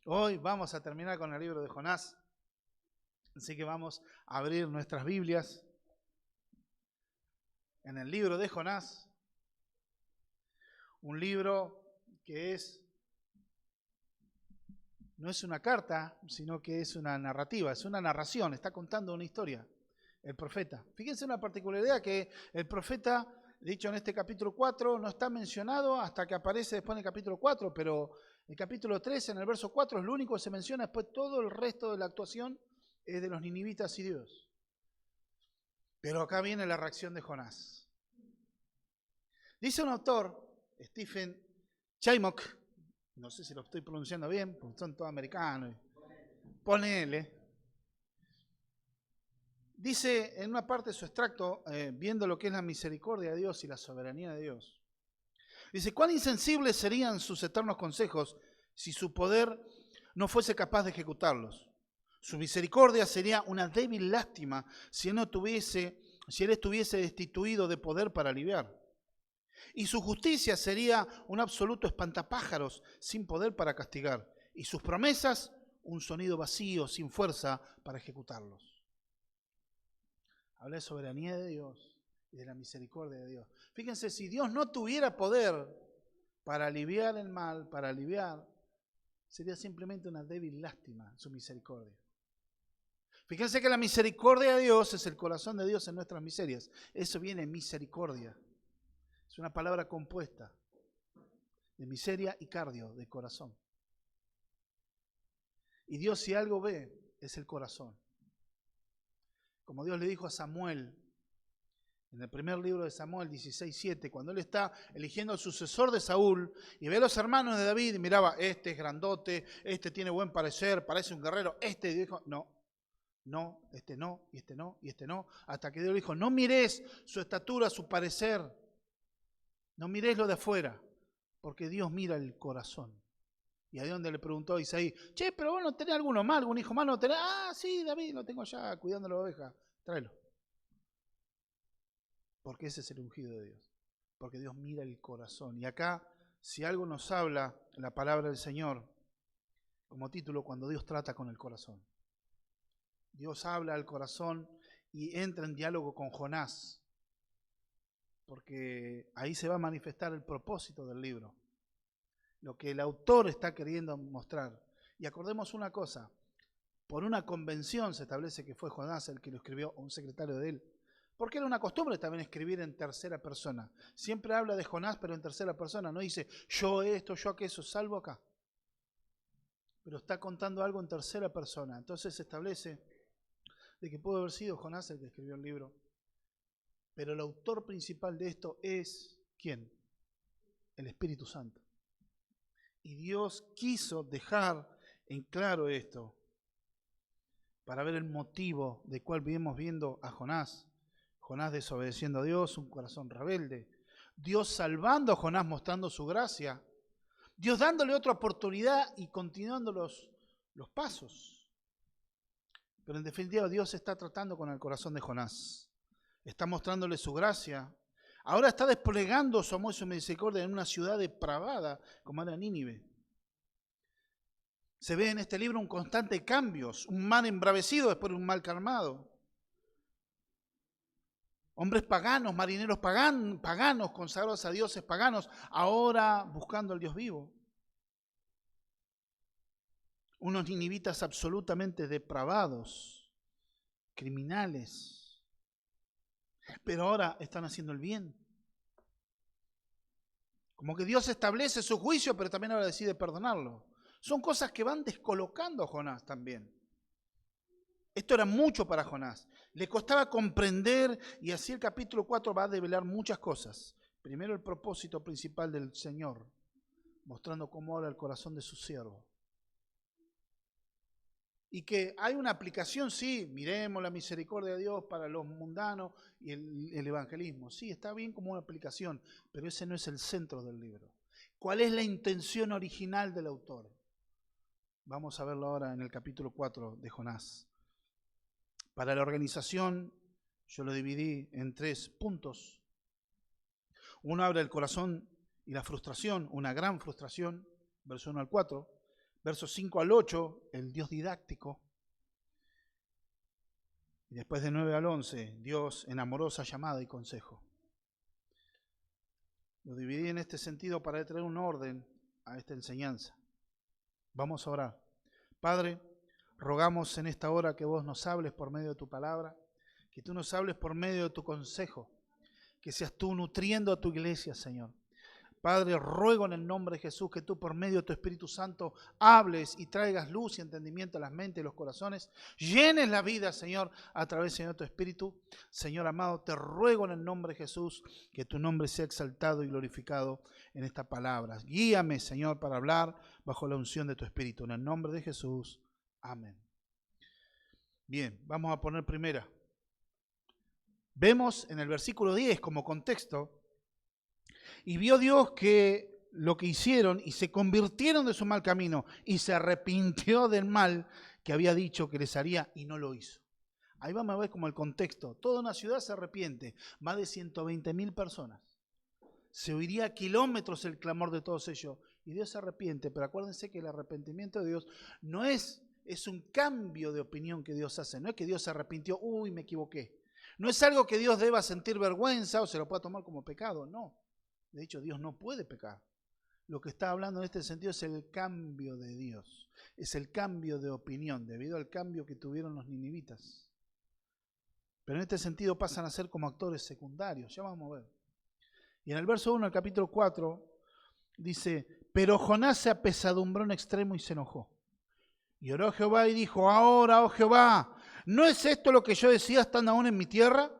Hoy vamos a terminar con el libro de Jonás, así que vamos a abrir nuestras Biblias en el libro de Jonás, un libro que no es una carta, sino que es una narrativa, es una narración, está contando una historia, el profeta. Fíjense una particularidad que el profeta, dicho en este capítulo 4, no está mencionado hasta que aparece después en el capítulo 4, pero el capítulo 3, en el verso 4, es lo único que se menciona, después todo el resto de la actuación es de los ninivitas y Dios. Pero acá viene la reacción de Jonás. Dice un autor, Stephen Chaimok, no sé si lo estoy pronunciando bien, porque son todos americanos, ponele. Dice en una parte de su extracto, viendo lo que es la misericordia de Dios y la soberanía de Dios, dice, ¿cuán insensibles serían sus eternos consejos si su poder no fuese capaz de ejecutarlos? Su misericordia sería una débil lástima si él estuviese destituido de poder para aliviar. Y su justicia sería un absoluto espantapájaros sin poder para castigar. Y sus promesas, un sonido vacío, sin fuerza para ejecutarlos. Habla de soberanía de Dios y de la misericordia de Dios. Fíjense, si Dios no tuviera poder para aliviar el mal, para aliviar, sería simplemente una débil lástima su misericordia. Fíjense que la misericordia de Dios es el corazón de Dios en nuestras miserias. Eso viene misericordia. Es una palabra compuesta de miseria y cardio, de corazón. Y Dios, si algo ve, es el corazón. Como Dios le dijo a Samuel, en el primer libro de Samuel 16:7, cuando él está eligiendo al sucesor de Saúl y ve a los hermanos de David y miraba, este es grandote, este tiene buen parecer, parece un guerrero, este dijo, no, este no, y este no, y este no, hasta que Dios le dijo, no mires su estatura, su parecer, no mires lo de afuera, porque Dios mira el corazón. Y ahí donde le preguntó a Isaí, che, pero vos no tenés alguno más, algún hijo más, no tenés, sí, David, lo tengo allá cuidando la oveja, tráelo. Porque ese es el ungido de Dios, porque Dios mira el corazón. Y acá, si algo nos habla la palabra del Señor, como título, cuando Dios trata con el corazón. Dios habla al corazón y entra en diálogo con Jonás, porque ahí se va a manifestar el propósito del libro, lo que el autor está queriendo mostrar. Y acordemos una cosa, por una convención se establece que fue Jonás el que lo escribió, o un secretario de él, porque era una costumbre también escribir en tercera persona. Siempre habla de Jonás, pero en tercera persona, no dice yo esto, yo aquello, salvo acá. Pero está contando algo en tercera persona, entonces se establece de que pudo haber sido Jonás el que escribió el libro. Pero el autor principal de esto es, ¿quién? El Espíritu Santo. Y Dios quiso dejar en claro esto para ver el motivo de cual vivimos viendo a Jonás. Jonás desobedeciendo a Dios, un corazón rebelde. Dios salvando a Jonás, mostrando su gracia. Dios dándole otra oportunidad y continuando los pasos. Pero en definitiva Dios está tratando con el corazón de Jonás. Está mostrándole su gracia. Ahora está desplegando su amor y su misericordia en una ciudad depravada como era Nínive. Se ve en este libro un constante cambio, un mal embravecido después de un mal calmado. Hombres paganos, marineros paganos, consagrados a dioses paganos, ahora buscando al Dios vivo. Unos ninivitas absolutamente depravados, criminales, pero ahora están haciendo el bien. Como que Dios establece su juicio, pero también ahora decide perdonarlo. Son cosas que van descolocando a Jonás también. Esto era mucho para Jonás. Le costaba comprender y así el capítulo 4 va a develar muchas cosas. Primero el propósito principal del Señor, mostrando cómo habla el corazón de su siervo. Y que hay una aplicación, sí, miremos la misericordia de Dios para los mundanos y el evangelismo. Sí, está bien como una aplicación, pero ese no es el centro del libro. ¿Cuál es la intención original del autor? Vamos a verlo ahora en el capítulo 4 de Jonás. Para la organización, yo lo dividí en 3 puntos. Uno habla del corazón y la frustración, una gran frustración, verso 1 al 4. Versos 5 al 8, el Dios didáctico. Y después de 9 al 11, Dios en amorosa llamada y consejo. Lo dividí en este sentido para traer un orden a esta enseñanza. Vamos a orar. Padre, rogamos en esta hora que vos nos hables por medio de tu palabra, que tú nos hables por medio de tu consejo, que seas tú nutriendo a tu iglesia, Señor. Padre, ruego en el nombre de Jesús que tú por medio de tu Espíritu Santo hables y traigas luz y entendimiento a las mentes y los corazones. Llenes la vida, Señor, a través, Señor, de tu Espíritu. Señor amado, te ruego en el nombre de Jesús que tu nombre sea exaltado y glorificado en esta palabra. Guíame, Señor, para hablar bajo la unción de tu Espíritu. En el nombre de Jesús. Amén. Bien, vamos a poner primera. Vemos en el versículo 10 como contexto: y vio Dios que lo que hicieron y se convirtieron de su mal camino y se arrepintió del mal que había dicho que les haría y no lo hizo. Ahí vamos a ver como el contexto. Toda una ciudad se arrepiente, más de 120.000 personas. Se oiría a kilómetros el clamor de todos ellos y Dios se arrepiente, pero acuérdense que el arrepentimiento de Dios no es un cambio de opinión que Dios hace, no es que Dios se arrepintió, uy, me equivoqué. No es algo que Dios deba sentir vergüenza o se lo pueda tomar como pecado, no. De hecho, Dios no puede pecar. Lo que está hablando en este sentido es el cambio de Dios. Es el cambio de opinión debido al cambio que tuvieron los ninivitas. Pero en este sentido pasan a ser como actores secundarios. Ya vamos a ver. Y en el verso 1 del capítulo 4 dice: pero Jonás se apesadumbró en extremo y se enojó. Y oró a Jehová y dijo: ahora, oh Jehová, ¿no es esto lo que yo decía estando aún en mi tierra?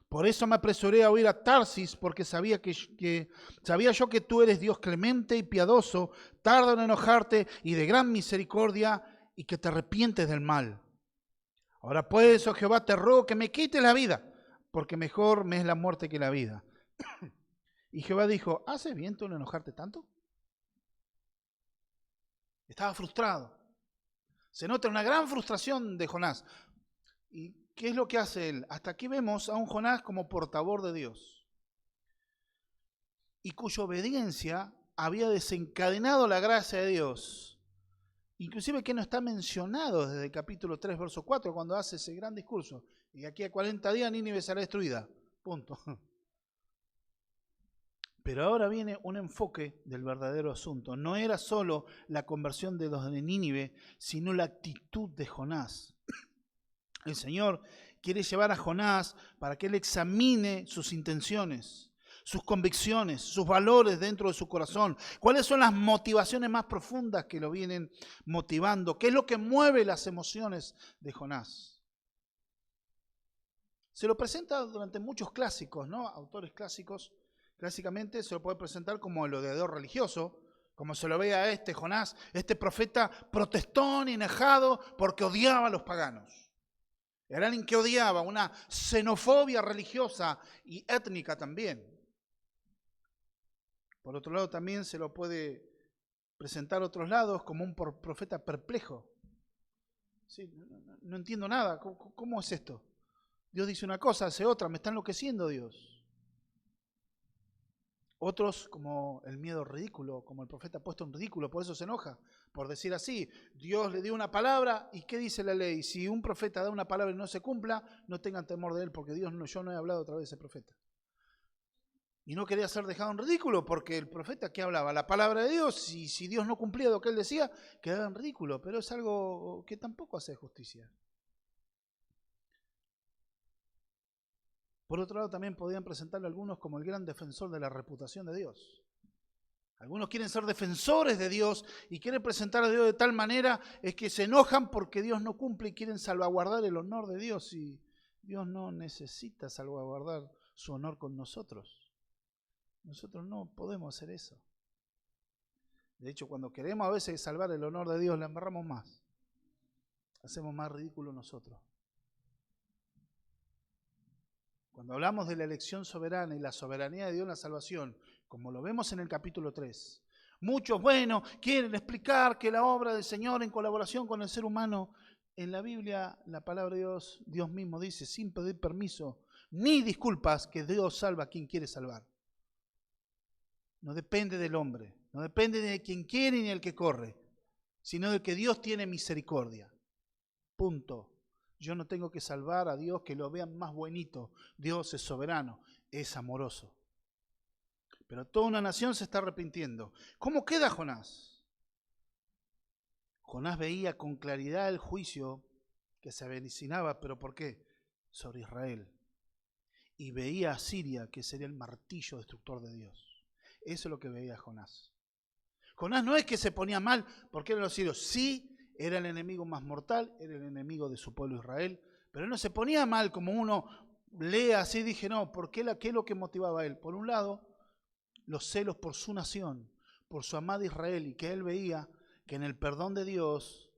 Por eso me apresuré a huir a Tarsis, porque sabía yo que tú eres Dios clemente y piadoso, tardo en enojarte y de gran misericordia, y que te arrepientes del mal. Ahora pues, oh Jehová, te ruego que me quites la vida, porque mejor me es la muerte que la vida. Y Jehová dijo: ¿haces bien tú en enojarte tanto? Estaba frustrado. Se nota una gran frustración de Jonás. ¿Y qué es lo que hace él? Hasta aquí vemos a un Jonás como portador de Dios y cuya obediencia había desencadenado la gracia de Dios. Inclusive que no está mencionado desde el capítulo 3, verso 4, cuando hace ese gran discurso. Y de aquí a 40 días Nínive será destruida. Punto. Pero ahora viene un enfoque del verdadero asunto. No era solo la conversión de los de Nínive, sino la actitud de Jonás. El Señor quiere llevar a Jonás para que él examine sus intenciones, sus convicciones, sus valores dentro de su corazón. ¿Cuáles son las motivaciones más profundas que lo vienen motivando? ¿Qué es lo que mueve las emociones de Jonás? Se lo presenta durante muchos clásicos, ¿no? Autores clásicos. Clásicamente se lo puede presentar como el odiador religioso, como se lo ve a este Jonás, este profeta protestón y enojado porque odiaba a los paganos. Era alguien que odiaba, una xenofobia religiosa y étnica también. Por otro lado, también se lo puede presentar a otros lados como un profeta perplejo. Sí, no entiendo nada, ¿cómo es esto? Dios dice una cosa, hace otra, me está enloqueciendo Dios. Otros como el miedo ridículo, como el profeta puesto en ridículo, por eso se enoja, por decir así, Dios le dio una palabra y ¿qué dice la ley? Si un profeta da una palabra y no se cumpla, no tengan temor de él, porque yo no he hablado a través de ese profeta. Y no quería ser dejado en ridículo, porque el profeta que hablaba la palabra de Dios, y si Dios no cumplía lo que él decía, quedaba en ridículo, pero es algo que tampoco hace justicia. Por otro lado, también podían presentarle a algunos como el gran defensor de la reputación de Dios. Algunos quieren ser defensores de Dios y quieren presentar a Dios de tal manera es que se enojan porque Dios no cumple y quieren salvaguardar el honor de Dios. Y Dios no necesita salvaguardar su honor con nosotros. Nosotros no podemos hacer eso. De hecho, cuando queremos a veces salvar el honor de Dios, le embarramos más. Hacemos más ridículo nosotros. Cuando hablamos de la elección soberana y la soberanía de Dios en la salvación, como lo vemos en el capítulo 3, muchos, quieren explicar que la obra del Señor en colaboración con el ser humano, en la Biblia, la palabra de Dios mismo dice, sin pedir permiso ni disculpas, que Dios salva a quien quiere salvar. No depende del hombre, no depende de quien quiere ni del que corre, sino de que Dios tiene misericordia. Punto. Yo no tengo que salvar a Dios que lo vean más buenito. Dios es soberano, es amoroso. Pero toda una nación se está arrepintiendo. ¿Cómo queda Jonás? Jonás veía con claridad el juicio que se avecinaba, ¿pero por qué? Sobre Israel. Y veía a Siria, que sería el martillo destructor de Dios. Eso es lo que veía Jonás. Jonás no es que se ponía mal porque eran los sirios. Sí, era el enemigo más mortal, era el enemigo de su pueblo Israel, pero él no se ponía mal como uno lee así. Dije, no, ¿por qué es lo que motivaba a él? Por un lado, los celos por su nación, por su amada Israel, y que él veía que en el perdón de Dios,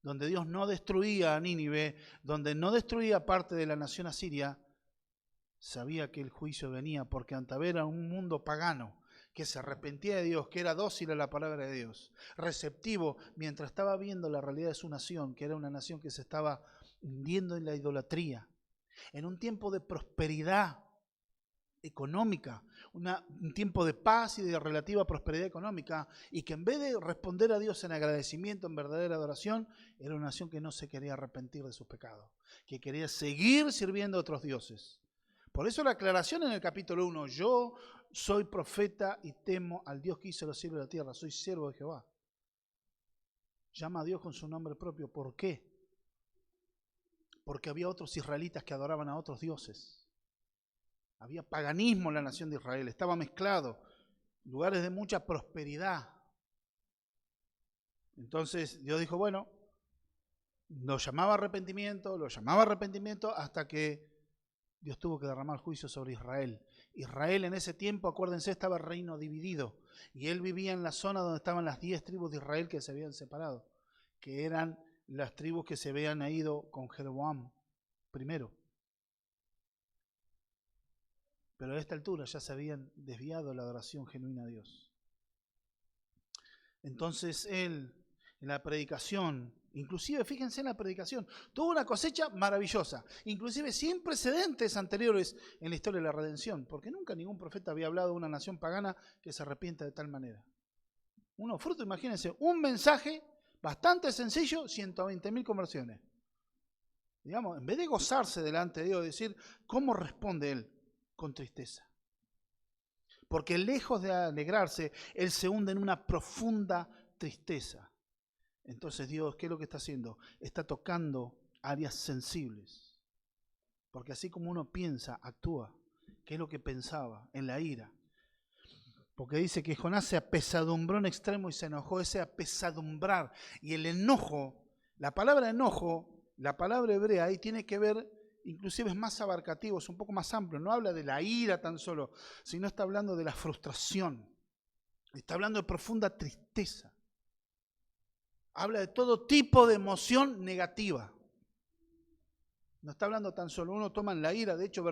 donde Dios no destruía a Nínive, donde no destruía parte de la nación asiria, sabía que el juicio venía, porque ante ver a un mundo pagano que se arrepentía de Dios, que era dócil a la palabra de Dios, receptivo, mientras estaba viendo la realidad de su nación, que era una nación que se estaba hundiendo en la idolatría, en un tiempo de prosperidad económica, un tiempo de paz y de relativa prosperidad económica, y que en vez de responder a Dios en agradecimiento, en verdadera adoración, era una nación que no se quería arrepentir de sus pecados, que quería seguir sirviendo a otros dioses. Por eso la aclaración en el capítulo 1, yo soy profeta y temo al Dios que hizo los cielos y la tierra, soy siervo de Jehová. Llama a Dios con su nombre propio. ¿Por qué? Porque había otros israelitas que adoraban a otros dioses. Había paganismo en la nación de Israel, estaba mezclado, lugares de mucha prosperidad. Entonces Dios dijo, bueno, lo llamaba arrepentimiento, hasta que Dios tuvo que derramar juicio sobre Israel. Israel en ese tiempo, acuérdense, estaba el reino dividido. Y él vivía en la zona donde estaban las 10 tribus de Israel que se habían separado, que eran las tribus que se habían ido con Jeroboam primero. Pero a esta altura ya se habían desviado la adoración genuina a Dios. Entonces él, en la predicación, inclusive fíjense en la predicación, tuvo una cosecha maravillosa, inclusive sin precedentes anteriores en la historia de la redención, porque nunca ningún profeta había hablado de una nación pagana que se arrepienta de tal manera. Unos frutos, imagínense, un mensaje bastante sencillo, 120.000 conversiones. Digamos, en vez de gozarse delante de Dios, decir, ¿cómo responde él? Con tristeza. Porque lejos de alegrarse, él se hunde en una profunda tristeza. Entonces Dios, ¿qué es lo que está haciendo? Está tocando áreas sensibles. Porque así como uno piensa, actúa. ¿Qué es lo que pensaba? En la ira. Porque dice que Jonás se apesadumbró en extremo y se enojó. Ese apesadumbrar. Y el enojo, la palabra enojo, la palabra hebrea ahí tiene que ver, inclusive es más abarcativo, es un poco más amplio. No habla de la ira tan solo, sino está hablando de la frustración. Está hablando de profunda tristeza. Habla de todo tipo de emoción negativa. No está hablando tan solo, uno toma la ira, de hecho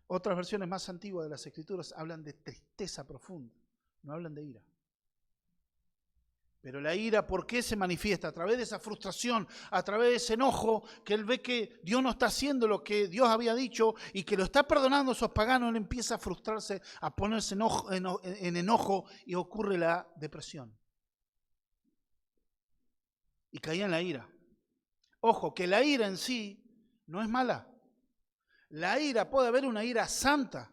otras versiones más antiguas de las Escrituras hablan de tristeza profunda, no hablan de ira. Pero la ira, ¿por qué se manifiesta? A través de esa frustración, a través de ese enojo, que él ve que Dios no está haciendo lo que Dios había dicho y que lo está perdonando a esos paganos. Él empieza a frustrarse, a ponerse en enojo y ocurre la depresión. Y caía en la ira. Ojo, que la ira en sí no es mala. La ira, puede haber una ira santa.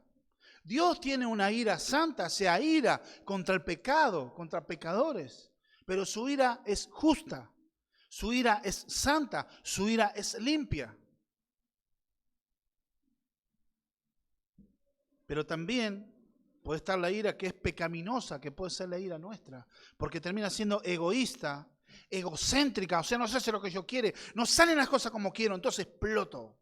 Dios tiene una ira santa, sea ira contra el pecado, contra pecadores. Pero su ira es justa, su ira es santa, su ira es limpia. Pero también puede estar la ira que es pecaminosa, que puede ser la ira nuestra, porque termina siendo egoísta, egocéntrica, o sea, no se hace lo que yo quiero, no salen las cosas como quiero, entonces exploto.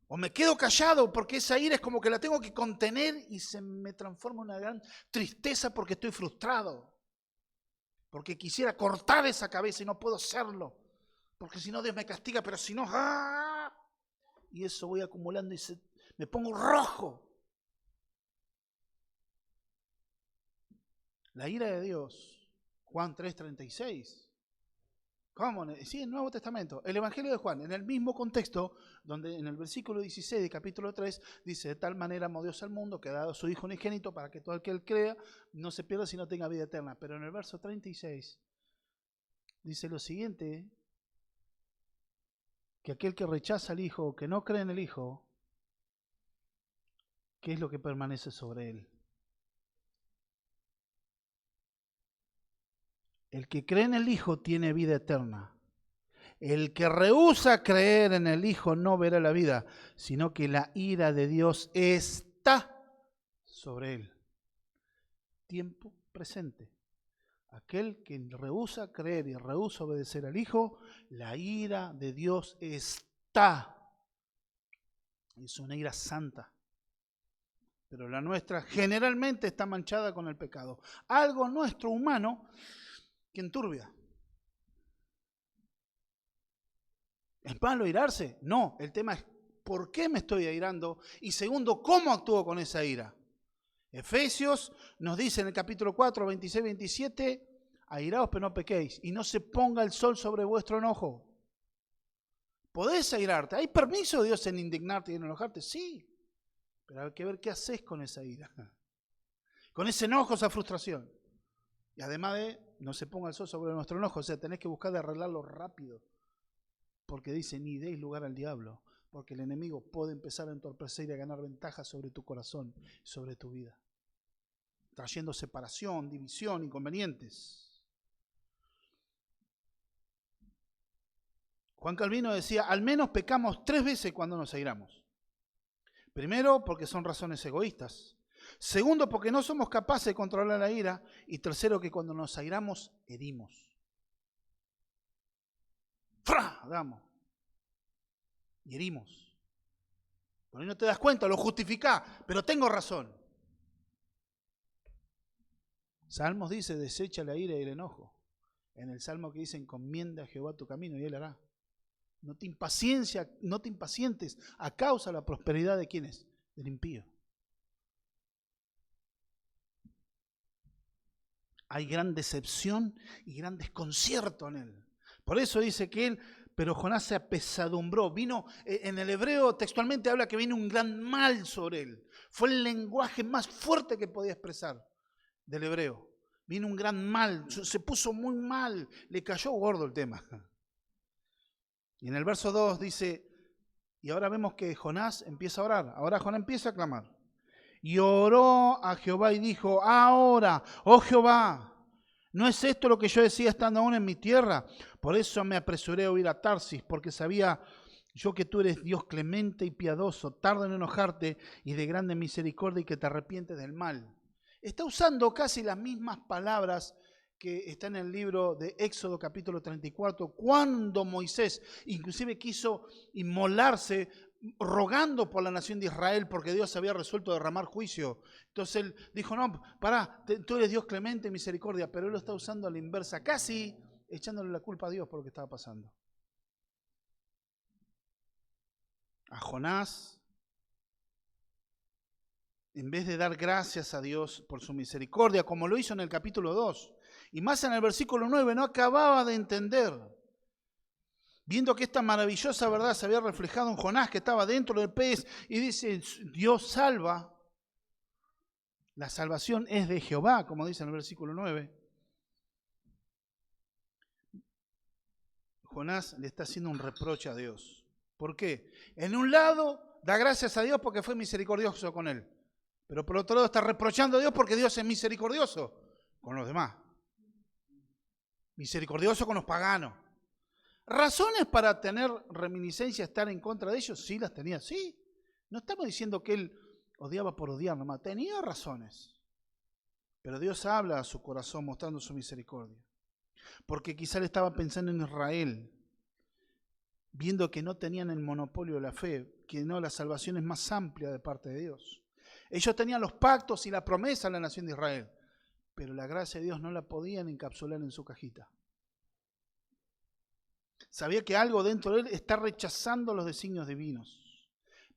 O me quedo callado porque esa ira es como que la tengo que contener y se me transforma en una gran tristeza porque estoy frustrado. Porque quisiera cortar esa cabeza y no puedo hacerlo. Porque si no Dios me castiga, pero si no... ¡ah! Y eso voy acumulando y me pongo rojo. La ira de Dios, Juan 3:36. ¿Cómo? Sí, en el Nuevo Testamento. El Evangelio de Juan, en el mismo contexto, donde en el versículo 16 del capítulo 3, dice, de tal manera amó Dios al mundo, que ha dado a su Hijo unigénito para que todo el que él crea no se pierda, sino tenga vida eterna. Pero en el verso 36 dice lo siguiente, que aquel que rechaza al Hijo, que no cree en el Hijo, ¿qué es lo que permanece sobre él? El que cree en el Hijo tiene vida eterna. El que rehúsa creer en el Hijo no verá la vida, sino que la ira de Dios está sobre él. Tiempo presente. Aquel que rehúsa creer y rehúsa obedecer al Hijo, la ira de Dios está. Es una ira santa. Pero la nuestra generalmente está manchada con el pecado. Algo nuestro humano que enturbia. ¿Es malo irarse? No, el tema es ¿por qué me estoy airando? Y segundo, ¿cómo actúo con esa ira? Efesios nos dice en el capítulo 4, 26, 27, airaos pero no pequéis, y no se ponga el sol sobre vuestro enojo. ¿Podés airarte? ¿Hay permiso de Dios en indignarte y en enojarte? Sí, pero hay que ver qué haces con esa ira, con ese enojo, esa frustración. Y además de, no se ponga el sol sobre nuestro enojo, o sea, tenés que buscar de arreglarlo rápido. Porque dice, ni deis lugar al diablo, porque el enemigo puede empezar a entorpecer y a ganar ventaja sobre tu corazón, sobre tu vida, trayendo separación, división, inconvenientes. Juan Calvino decía, al menos pecamos 3 veces cuando nos airamos. Primero, porque son razones egoístas. Segundo, porque no somos capaces de controlar la ira. Y tercero, que cuando nos airamos, herimos. ¡Fra! Damos. Y herimos. Por ahí no te das cuenta, lo justificás, pero tengo razón. Salmos dice, desecha la ira y el enojo. En el Salmo que dice, encomienda a Jehová tu camino y él hará. No te impacientes a causa de la prosperidad de ¿quiénes? Del impío. Hay gran decepción y gran desconcierto en él. Por eso dice que él, pero Jonás se apesadumbró. Vino, en el hebreo textualmente habla que vino un gran mal sobre él. Fue el lenguaje más fuerte que podía expresar del hebreo. Vino un gran mal, se puso muy mal, le cayó gordo el tema. Y en el verso 2 dice, y ahora vemos que Jonás empieza a orar. Ahora Jonás empieza a clamar. Y oró a Jehová y dijo, ahora, oh Jehová, ¿no es esto lo que yo decía estando aún en mi tierra? Por eso me apresuré a huir a Tarsis, porque sabía yo que tú eres Dios clemente y piadoso, tardo en enojarte y de grande misericordia y que te arrepientes del mal. Está usando casi las mismas palabras que está en el libro de Éxodo capítulo 34, cuando Moisés inclusive quiso inmolarse rogando por la nación de Israel porque Dios había resuelto derramar juicio. Entonces él dijo, no, pará, tú eres Dios clemente y misericordia, pero él lo está usando a la inversa, casi echándole la culpa a Dios por lo que estaba pasando. A Jonás, en vez de dar gracias a Dios por su misericordia, como lo hizo en el capítulo 2, y más en el versículo 9, no acababa de entender. Viendo que esta maravillosa verdad se había reflejado en Jonás, que estaba dentro del pez, y dice, Dios salva. La salvación es de Jehová, como dice en el versículo 9. Jonás le está haciendo un reproche a Dios. ¿Por qué? En un lado, da gracias a Dios porque fue misericordioso con él. Pero por otro lado está reprochando a Dios porque Dios es misericordioso con los demás. Misericordioso con los paganos. ¿Razones para tener reminiscencia, estar en contra de ellos? Sí, las tenía, sí. No estamos diciendo que él odiaba por odiar nomás, tenía razones. Pero Dios habla a su corazón mostrando su misericordia. Porque quizá le estaba pensando en Israel, viendo que no tenían el monopolio de la fe, que no, la salvación es más amplia de parte de Dios. Ellos tenían los pactos y la promesa en la nación de Israel, pero la gracia de Dios no la podían encapsular en su cajita. Sabía que algo dentro de él está rechazando los designios divinos.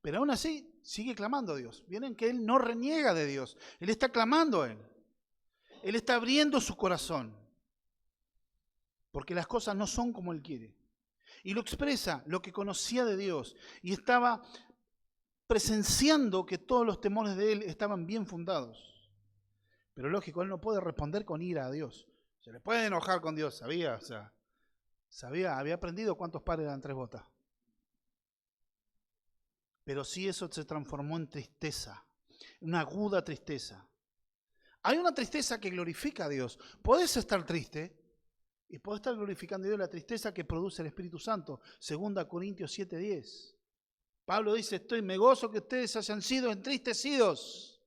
Pero aún así sigue clamando a Dios. Vienen que él no reniega de Dios. Él está clamando a él. Él está abriendo su corazón. Porque las cosas no son como él quiere. Y lo expresa, lo que conocía de Dios. Y estaba presenciando que todos los temores de él estaban bien fundados. Pero lógico, él no puede responder con ira a Dios. Se le puede enojar con Dios, ¿sabía? O sea, Había aprendido cuántos pares eran 3 botas. Pero sí, eso se transformó en tristeza, una aguda tristeza. Hay una tristeza que glorifica a Dios. Podés estar triste y podés estar glorificando a Dios, la tristeza que produce el Espíritu Santo. 2 Corintios 7:10. Pablo dice, me gozo que ustedes hayan sido entristecidos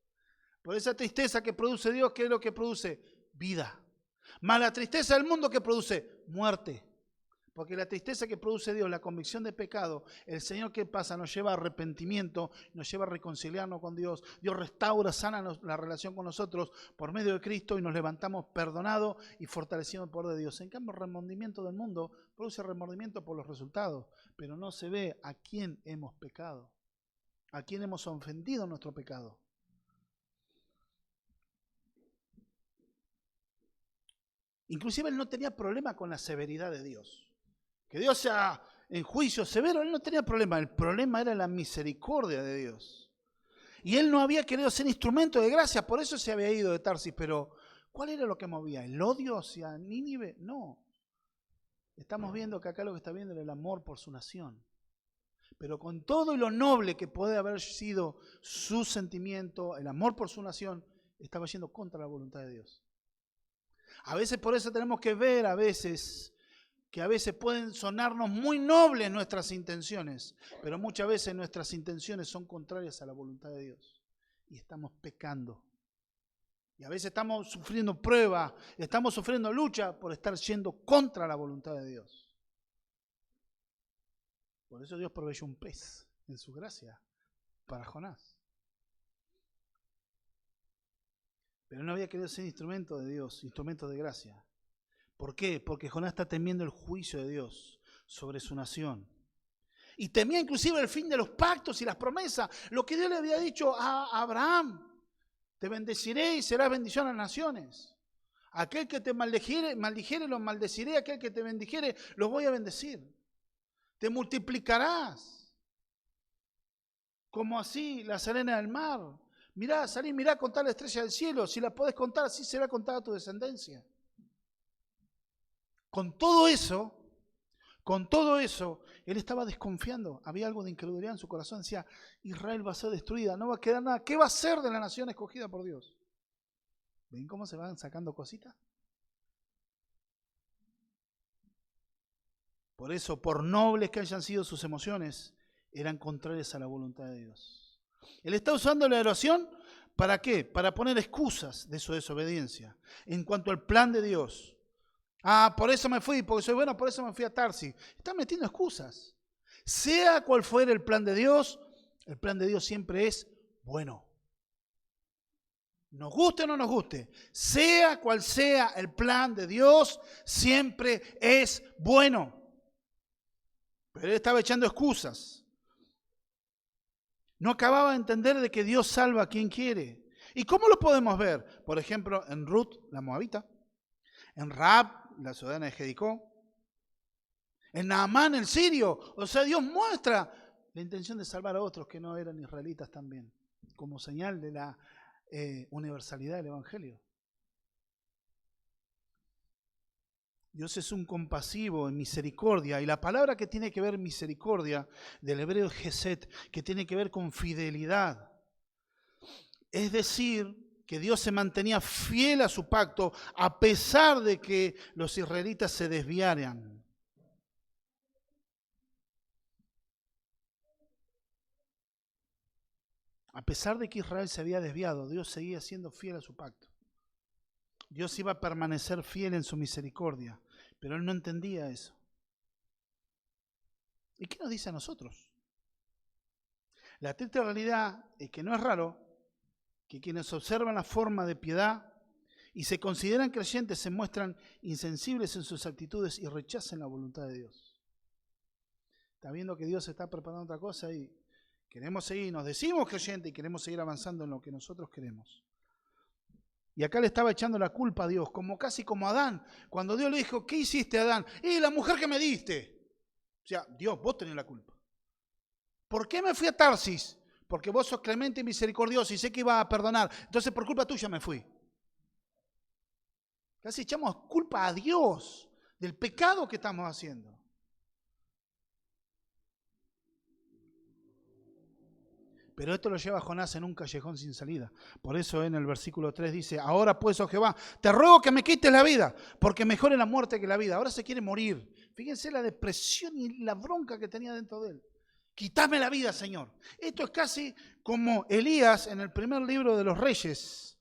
por esa tristeza que produce Dios. ¿Qué es lo que produce? Vida. Más la tristeza del mundo que produce muerte. Porque la tristeza que produce Dios, la convicción de pecado, el Señor, ¿qué pasa? Nos lleva a arrepentimiento, nos lleva a reconciliarnos con Dios. Dios restaura, sana la relación con nosotros por medio de Cristo y nos levantamos perdonados y fortalecidos por de Dios. En cambio, el remordimiento del mundo produce remordimiento por los resultados, pero no se ve a quién hemos pecado, a quién hemos ofendido nuestro pecado. Inclusive él no tenía problema con la severidad de Dios. Que Dios sea en juicio severo, él no tenía problema. El problema era la misericordia de Dios. Y él no había querido ser instrumento de gracia, por eso se había ido de Tarsis. Pero, ¿cuál era lo que movía? ¿El odio hacia Nínive? No. Estamos viendo que acá lo que está viendo era el amor por su nación. Pero con todo y lo noble que puede haber sido su sentimiento, el amor por su nación, estaba yendo contra la voluntad de Dios. A veces por eso tenemos que ver que a veces pueden sonarnos muy nobles nuestras intenciones, pero muchas veces nuestras intenciones son contrarias a la voluntad de Dios y estamos pecando. Y a veces estamos sufriendo prueba, estamos sufriendo lucha por estar yendo contra la voluntad de Dios. Por eso Dios proveyó un pez en su gracia para Jonás. Pero no había querido ser instrumento de Dios, instrumento de gracia. ¿Por qué? Porque Jonás está temiendo el juicio de Dios sobre su nación. Y temía inclusive el fin de los pactos y las promesas. Lo que Dios le había dicho a Abraham. Te bendeciré y serás bendición a las naciones. Aquel que te maldijere, lo maldeciré. Aquel que te bendijere, lo voy a bendecir. Te multiplicarás. Como así las arenas del mar. Mirá, salí, mirá, contar la estrella del cielo. Si la podés contar, así será contada tu descendencia. Con todo eso, él estaba desconfiando. Había algo de incredulidad en su corazón. Decía, Israel va a ser destruida, no va a quedar nada. ¿Qué va a ser de la nación escogida por Dios? ¿Ven cómo se van sacando cositas? Por eso, por nobles que hayan sido sus emociones, eran contrarias a la voluntad de Dios. Él está usando la oración, ¿para qué? Para poner excusas de su desobediencia en cuanto al plan de Dios. Por eso me fui, porque soy bueno, por eso me fui a Tarsis. Está metiendo excusas. Sea cual fuera el plan de Dios siempre es bueno. Nos guste o no nos guste, sea cual sea el plan de Dios, siempre es bueno. Pero él estaba echando excusas. No acababa de entender de que Dios salva a quien quiere. ¿Y cómo lo podemos ver? Por ejemplo, en Ruth, la moabita, en Rahab, la ciudadana de Jericó, en Naamán, el sirio. O sea, Dios muestra la intención de salvar a otros que no eran israelitas también, como señal de la universalidad del Evangelio. Dios es un compasivo en misericordia, y la palabra que tiene que ver misericordia del hebreo es Gesed, que tiene que ver con fidelidad. Es decir, que Dios se mantenía fiel a su pacto a pesar de que los israelitas se desviaran. A pesar de que Israel se había desviado, Dios seguía siendo fiel a su pacto. Dios iba a permanecer fiel en su misericordia, pero él no entendía eso. ¿Y qué nos dice a nosotros? La triste realidad es que no es raro que quienes observan la forma de piedad y se consideran creyentes se muestran insensibles en sus actitudes y rechacen la voluntad de Dios. Está viendo que Dios está preparando otra cosa y queremos seguir, nos decimos creyentes y queremos seguir avanzando en lo que nosotros queremos. Y acá le estaba echando la culpa a Dios, casi como a Adán. Cuando Dios le dijo, ¿qué hiciste, Adán? La mujer que me diste. O sea, Dios, vos tenés la culpa. ¿Por qué me fui a Tarsis? Porque vos sos clemente y misericordioso y sé que iba a perdonar. Entonces por culpa tuya me fui. Casi echamos culpa a Dios del pecado que estamos haciendo. Pero esto lo lleva a Jonás en un callejón sin salida. Por eso en el versículo 3 dice, ahora pues, oh Jehová, te ruego que me quites la vida, porque mejor es la muerte que la vida. Ahora se quiere morir. Fíjense la depresión y la bronca que tenía dentro de él. Quítame la vida, Señor. Esto es casi como Elías en el primer libro de los Reyes.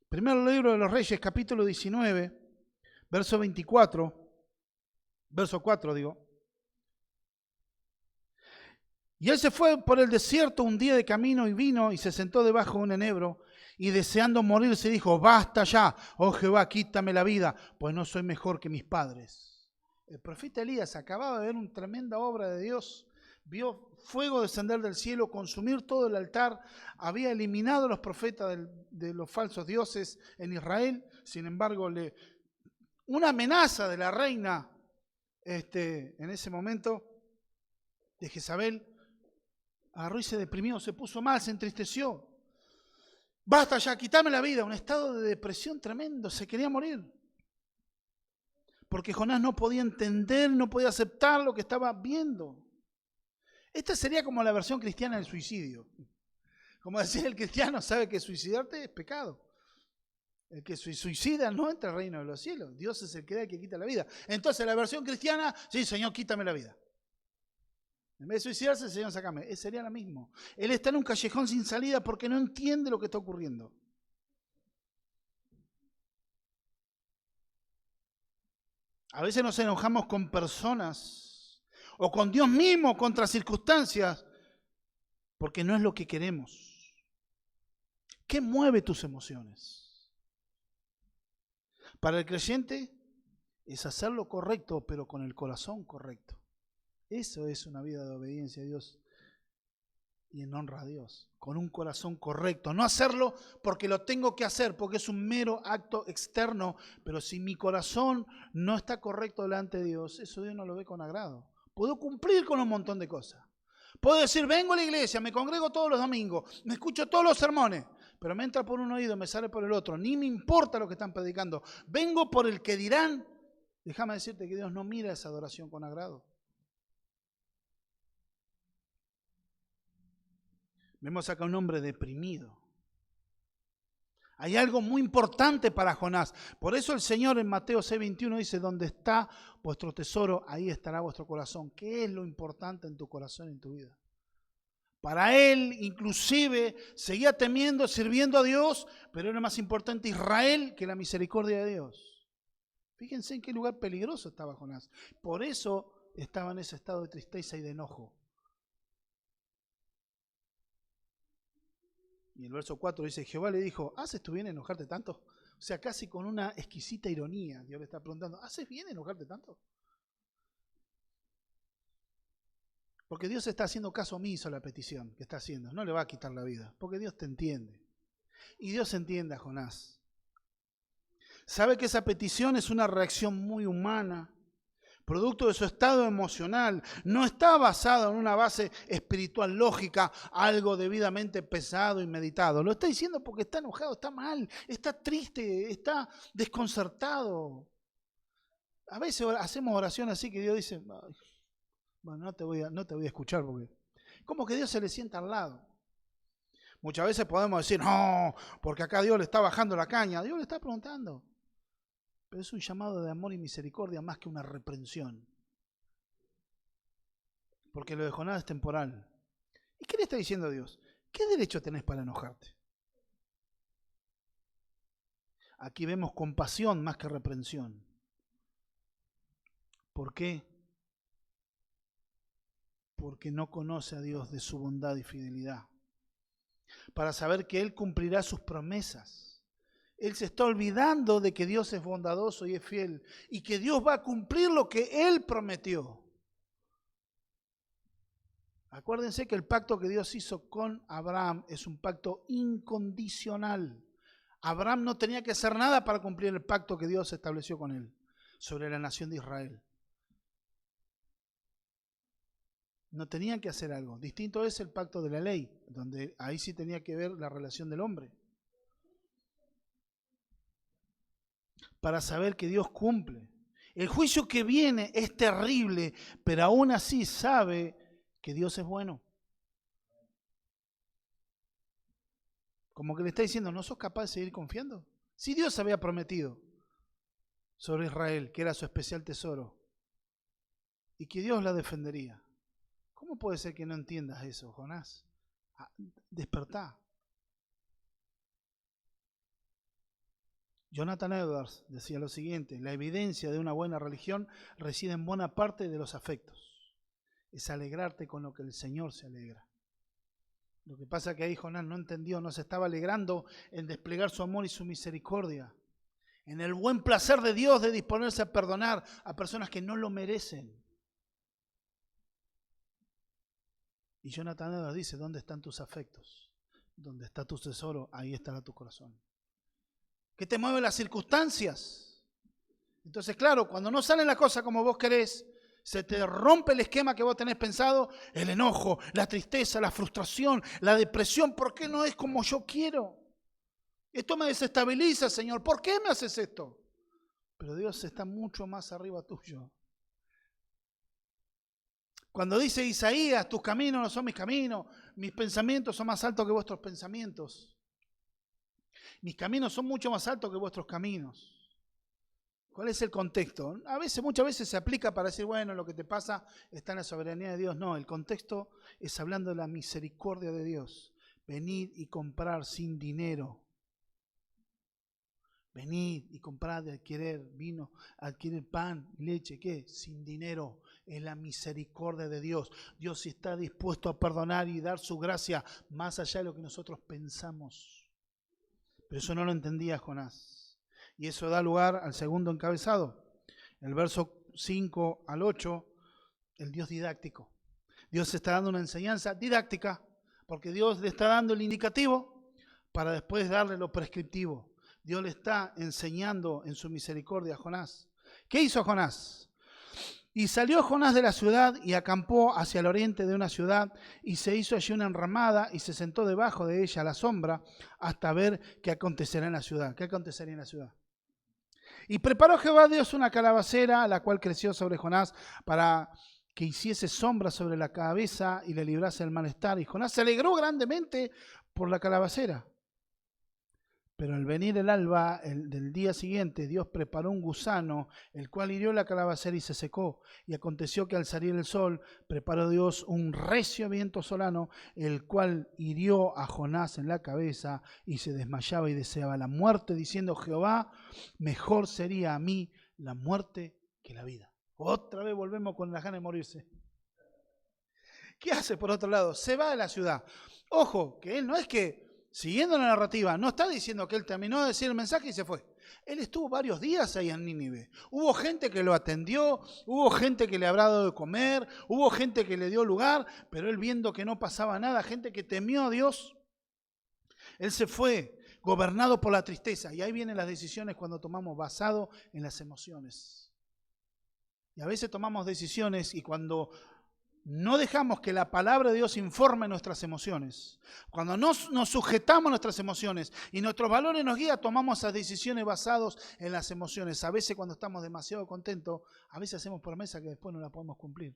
Primer libro de los Reyes, capítulo 19, verso 24, verso 4 digo. Y él se fue por el desierto un día de camino y vino y se sentó debajo de un enebro y deseando morir se dijo, basta ya, oh Jehová, quítame la vida, pues no soy mejor que mis padres. El profeta Elías acababa de ver una tremenda obra de Dios, vio fuego descender del cielo, consumir todo el altar, había eliminado a los profetas de los falsos dioses en Israel, sin embargo, una amenaza de la reina en ese momento de Jezabel, agarró y se deprimió, se puso mal, se entristeció. Basta ya, quítame la vida, un estado de depresión tremendo, se quería morir. Porque Jonás no podía entender, no podía aceptar lo que estaba viendo. Esta sería como la versión cristiana del suicidio. Como decir, el cristiano sabe que suicidarte es pecado. El que se suicida no entra al reino de los cielos. Dios es el que da y que quita la vida. Entonces la versión cristiana, sí, Señor, quítame la vida. En vez de suicidarse, Señor, sácame. Sería lo mismo. Él está en un callejón sin salida porque no entiende lo que está ocurriendo. A veces nos enojamos con personas o con Dios mismo contra circunstancias porque no es lo que queremos. ¿Qué mueve tus emociones? Para el creyente es hacer lo correcto, pero con el corazón correcto. Eso es una vida de obediencia a Dios y en honra a Dios, con un corazón correcto. No hacerlo porque lo tengo que hacer, porque es un mero acto externo, pero si mi corazón no está correcto delante de Dios, eso Dios no lo ve con agrado. Puedo cumplir con un montón de cosas. Puedo decir, vengo a la iglesia, me congrego todos los domingos, me escucho todos los sermones, pero me entra por un oído, me sale por el otro. Ni me importa lo que están predicando. Vengo por el que dirán. Déjame decirte que Dios no mira esa adoración con agrado. Vemos acá un hombre deprimido. Hay algo muy importante para Jonás. Por eso el Señor en Mateo 6:21 dice, donde está vuestro tesoro, ahí estará vuestro corazón. ¿Qué es lo importante en tu corazón, en tu vida? Para él, inclusive, seguía temiendo, sirviendo a Dios, pero era más importante Israel que la misericordia de Dios. Fíjense en qué lugar peligroso estaba Jonás. Por eso estaba en ese estado de tristeza y de enojo. Y el verso 4 dice, Jehová le dijo, ¿haces tú bien enojarte tanto? O sea, casi con una exquisita ironía, Dios le está preguntando, ¿haces bien enojarte tanto? Porque Dios está haciendo caso omiso a la petición que está haciendo, no le va a quitar la vida, porque Dios te entiende. Y Dios entiende a Jonás. Sabe que esa petición es una reacción muy humana, producto de su estado emocional, no está basado en una base espiritual lógica, algo debidamente pesado y meditado. Lo está diciendo porque está enojado, está mal, está triste, está desconcertado. A veces hacemos oración así que Dios dice, bueno, no te voy a escuchar porque como que Dios se le sienta al lado. Muchas veces podemos decir, no, porque acá Dios le está bajando la caña. Dios le está preguntando. Pero es un llamado de amor y misericordia más que una reprensión. Porque lo de Jonás es temporal. ¿Y qué le está diciendo Dios? ¿Qué derecho tenés para enojarte? Aquí vemos compasión más que reprensión. ¿Por qué? Porque no conoce a Dios de su bondad y fidelidad. Para saber que Él cumplirá sus promesas. Él se está olvidando de que Dios es bondadoso y es fiel y que Dios va a cumplir lo que Él prometió. Acuérdense que el pacto que Dios hizo con Abraham es un pacto incondicional. Abraham no tenía que hacer nada para cumplir el pacto que Dios estableció con él sobre la nación de Israel. No tenían que hacer algo. Distinto es el pacto de la ley, donde ahí sí tenía que ver la relación del hombre. Para saber que Dios cumple. El juicio que viene es terrible, pero aún así sabe que Dios es bueno. Como que le está diciendo, ¿no sos capaz de seguir confiando? Si Dios había prometido sobre Israel, que era su especial tesoro, y que Dios la defendería. ¿Cómo puede ser que no entiendas eso, Jonás? Despertá. Jonathan Edwards decía lo siguiente: la evidencia de una buena religión reside en buena parte de los afectos. Es alegrarte con lo que el Señor se alegra. Lo que pasa es que ahí Jonás no entendió, no se estaba alegrando en desplegar su amor y su misericordia, en el buen placer de Dios de disponerse a perdonar a personas que no lo merecen. Y Jonathan Edwards dice, ¿dónde están tus afectos? ¿Dónde está tu tesoro? Ahí estará tu corazón. ¿Qué te mueven las circunstancias? Entonces, claro, cuando no salen las cosas como vos querés, se te rompe el esquema que vos tenés pensado, el enojo, la tristeza, la frustración, la depresión. ¿Por qué no es como yo quiero? Esto me desestabiliza, Señor. ¿Por qué me haces esto? Pero Dios está mucho más arriba tuyo. Cuando dice Isaías, tus caminos no son mis caminos, mis pensamientos son más altos que vuestros pensamientos. Mis caminos son mucho más altos que vuestros caminos. ¿Cuál es el contexto? Muchas veces se aplica para decir, bueno, lo que te pasa está en la soberanía de Dios. No, el contexto es hablando de la misericordia de Dios. Venid y comprar sin dinero. Venid y comprad, adquirir vino, adquirir pan, leche, ¿qué? Sin dinero. Es la misericordia de Dios. Dios está dispuesto a perdonar y dar su gracia más allá de lo que nosotros pensamos. Pero eso no lo entendía Jonás. Y eso da lugar al segundo encabezado. El verso 5 al 8, el Dios didáctico. Dios está dando una enseñanza didáctica, porque Dios le está dando el indicativo para después darle lo prescriptivo. Dios le está enseñando en su misericordia a Jonás. ¿Qué hizo Jonás? Y salió Jonás de la ciudad y acampó hacia el oriente de una ciudad y se hizo allí una enramada y se sentó debajo de ella a la sombra hasta ver qué acontecerá en la ciudad. ¿Qué acontecería en la ciudad? Y preparó Jehová Dios una calabacera, la cual creció sobre Jonás para que hiciese sombra sobre la cabeza y le librase del malestar. Y Jonás se alegró grandemente por la calabacera. Pero al venir el alba del día siguiente, Dios preparó un gusano, el cual hirió la calabacera y se secó. Y aconteció que al salir el sol, preparó Dios un recio viento solano, el cual hirió a Jonás en la cabeza y se desmayaba y deseaba la muerte, diciendo, Jehová, mejor sería a mí la muerte que la vida. Otra vez volvemos con las ganas de morirse. ¿Qué hace por otro lado? Se va de la ciudad. Ojo, que él no es que... Siguiendo la narrativa, no está diciendo que él terminó de decir el mensaje y se fue. Él estuvo varios días ahí en Nínive. Hubo gente que lo atendió, hubo gente que le habrá dado de comer, hubo gente que le dio lugar, pero él viendo que no pasaba nada, gente que temió a Dios, él se fue gobernado por la tristeza. Y ahí vienen las decisiones cuando tomamos basado en las emociones. Y a veces tomamos decisiones y cuando... no dejamos que la palabra de Dios informe nuestras emociones. Cuando nos sujetamos a nuestras emociones y nuestros valores nos guían, tomamos esas decisiones basadas en las emociones. A veces cuando estamos demasiado contentos, a veces hacemos promesas que después no las podemos cumplir.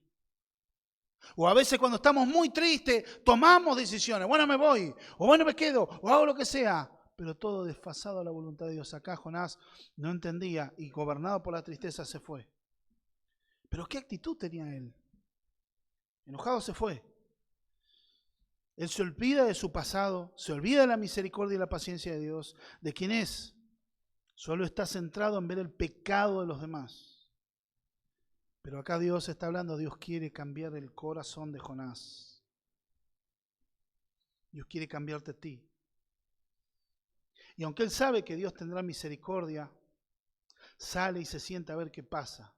O a veces cuando estamos muy tristes, tomamos decisiones. Bueno, me voy, o bueno, me quedo, o hago lo que sea. Pero todo desfasado a la voluntad de Dios. Acá Jonás no entendía y gobernado por la tristeza se fue. Pero ¿qué actitud tenía él? Enojado se fue. Él se olvida de su pasado, se olvida de la misericordia y la paciencia de Dios, de quién es. Solo está centrado en ver el pecado de los demás. Pero acá Dios está hablando, Dios quiere cambiar el corazón de Jonás. Dios quiere cambiarte a ti. Y aunque él sabe que Dios tendrá misericordia, sale y se sienta a ver qué pasa.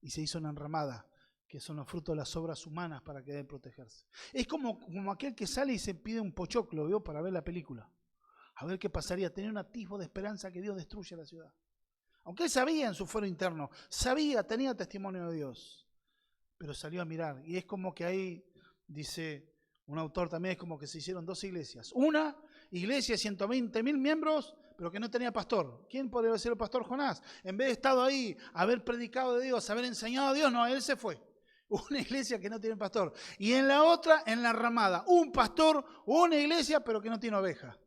Y se hizo una enramada, que son los frutos de las obras humanas para querer protegerse. Es como aquel que sale y se pide un pochoclo, ¿vio? Para ver la película. A ver qué pasaría, tener un atisbo de esperanza que Dios destruya la ciudad. Aunque él sabía en su fuero interno, tenía testimonio de Dios, pero salió a mirar. Y es como que ahí, dice un autor también, es como que se hicieron dos iglesias. Una iglesia de 120.000 miembros, pero que no tenía pastor. ¿Quién podría ser el pastor? Jonás. En vez de estado ahí, haber predicado de Dios, haber enseñado a Dios, no, él se fue. Una iglesia que no tiene pastor. Y en la otra, en la ramada, un pastor, una iglesia, pero que no tiene oveja.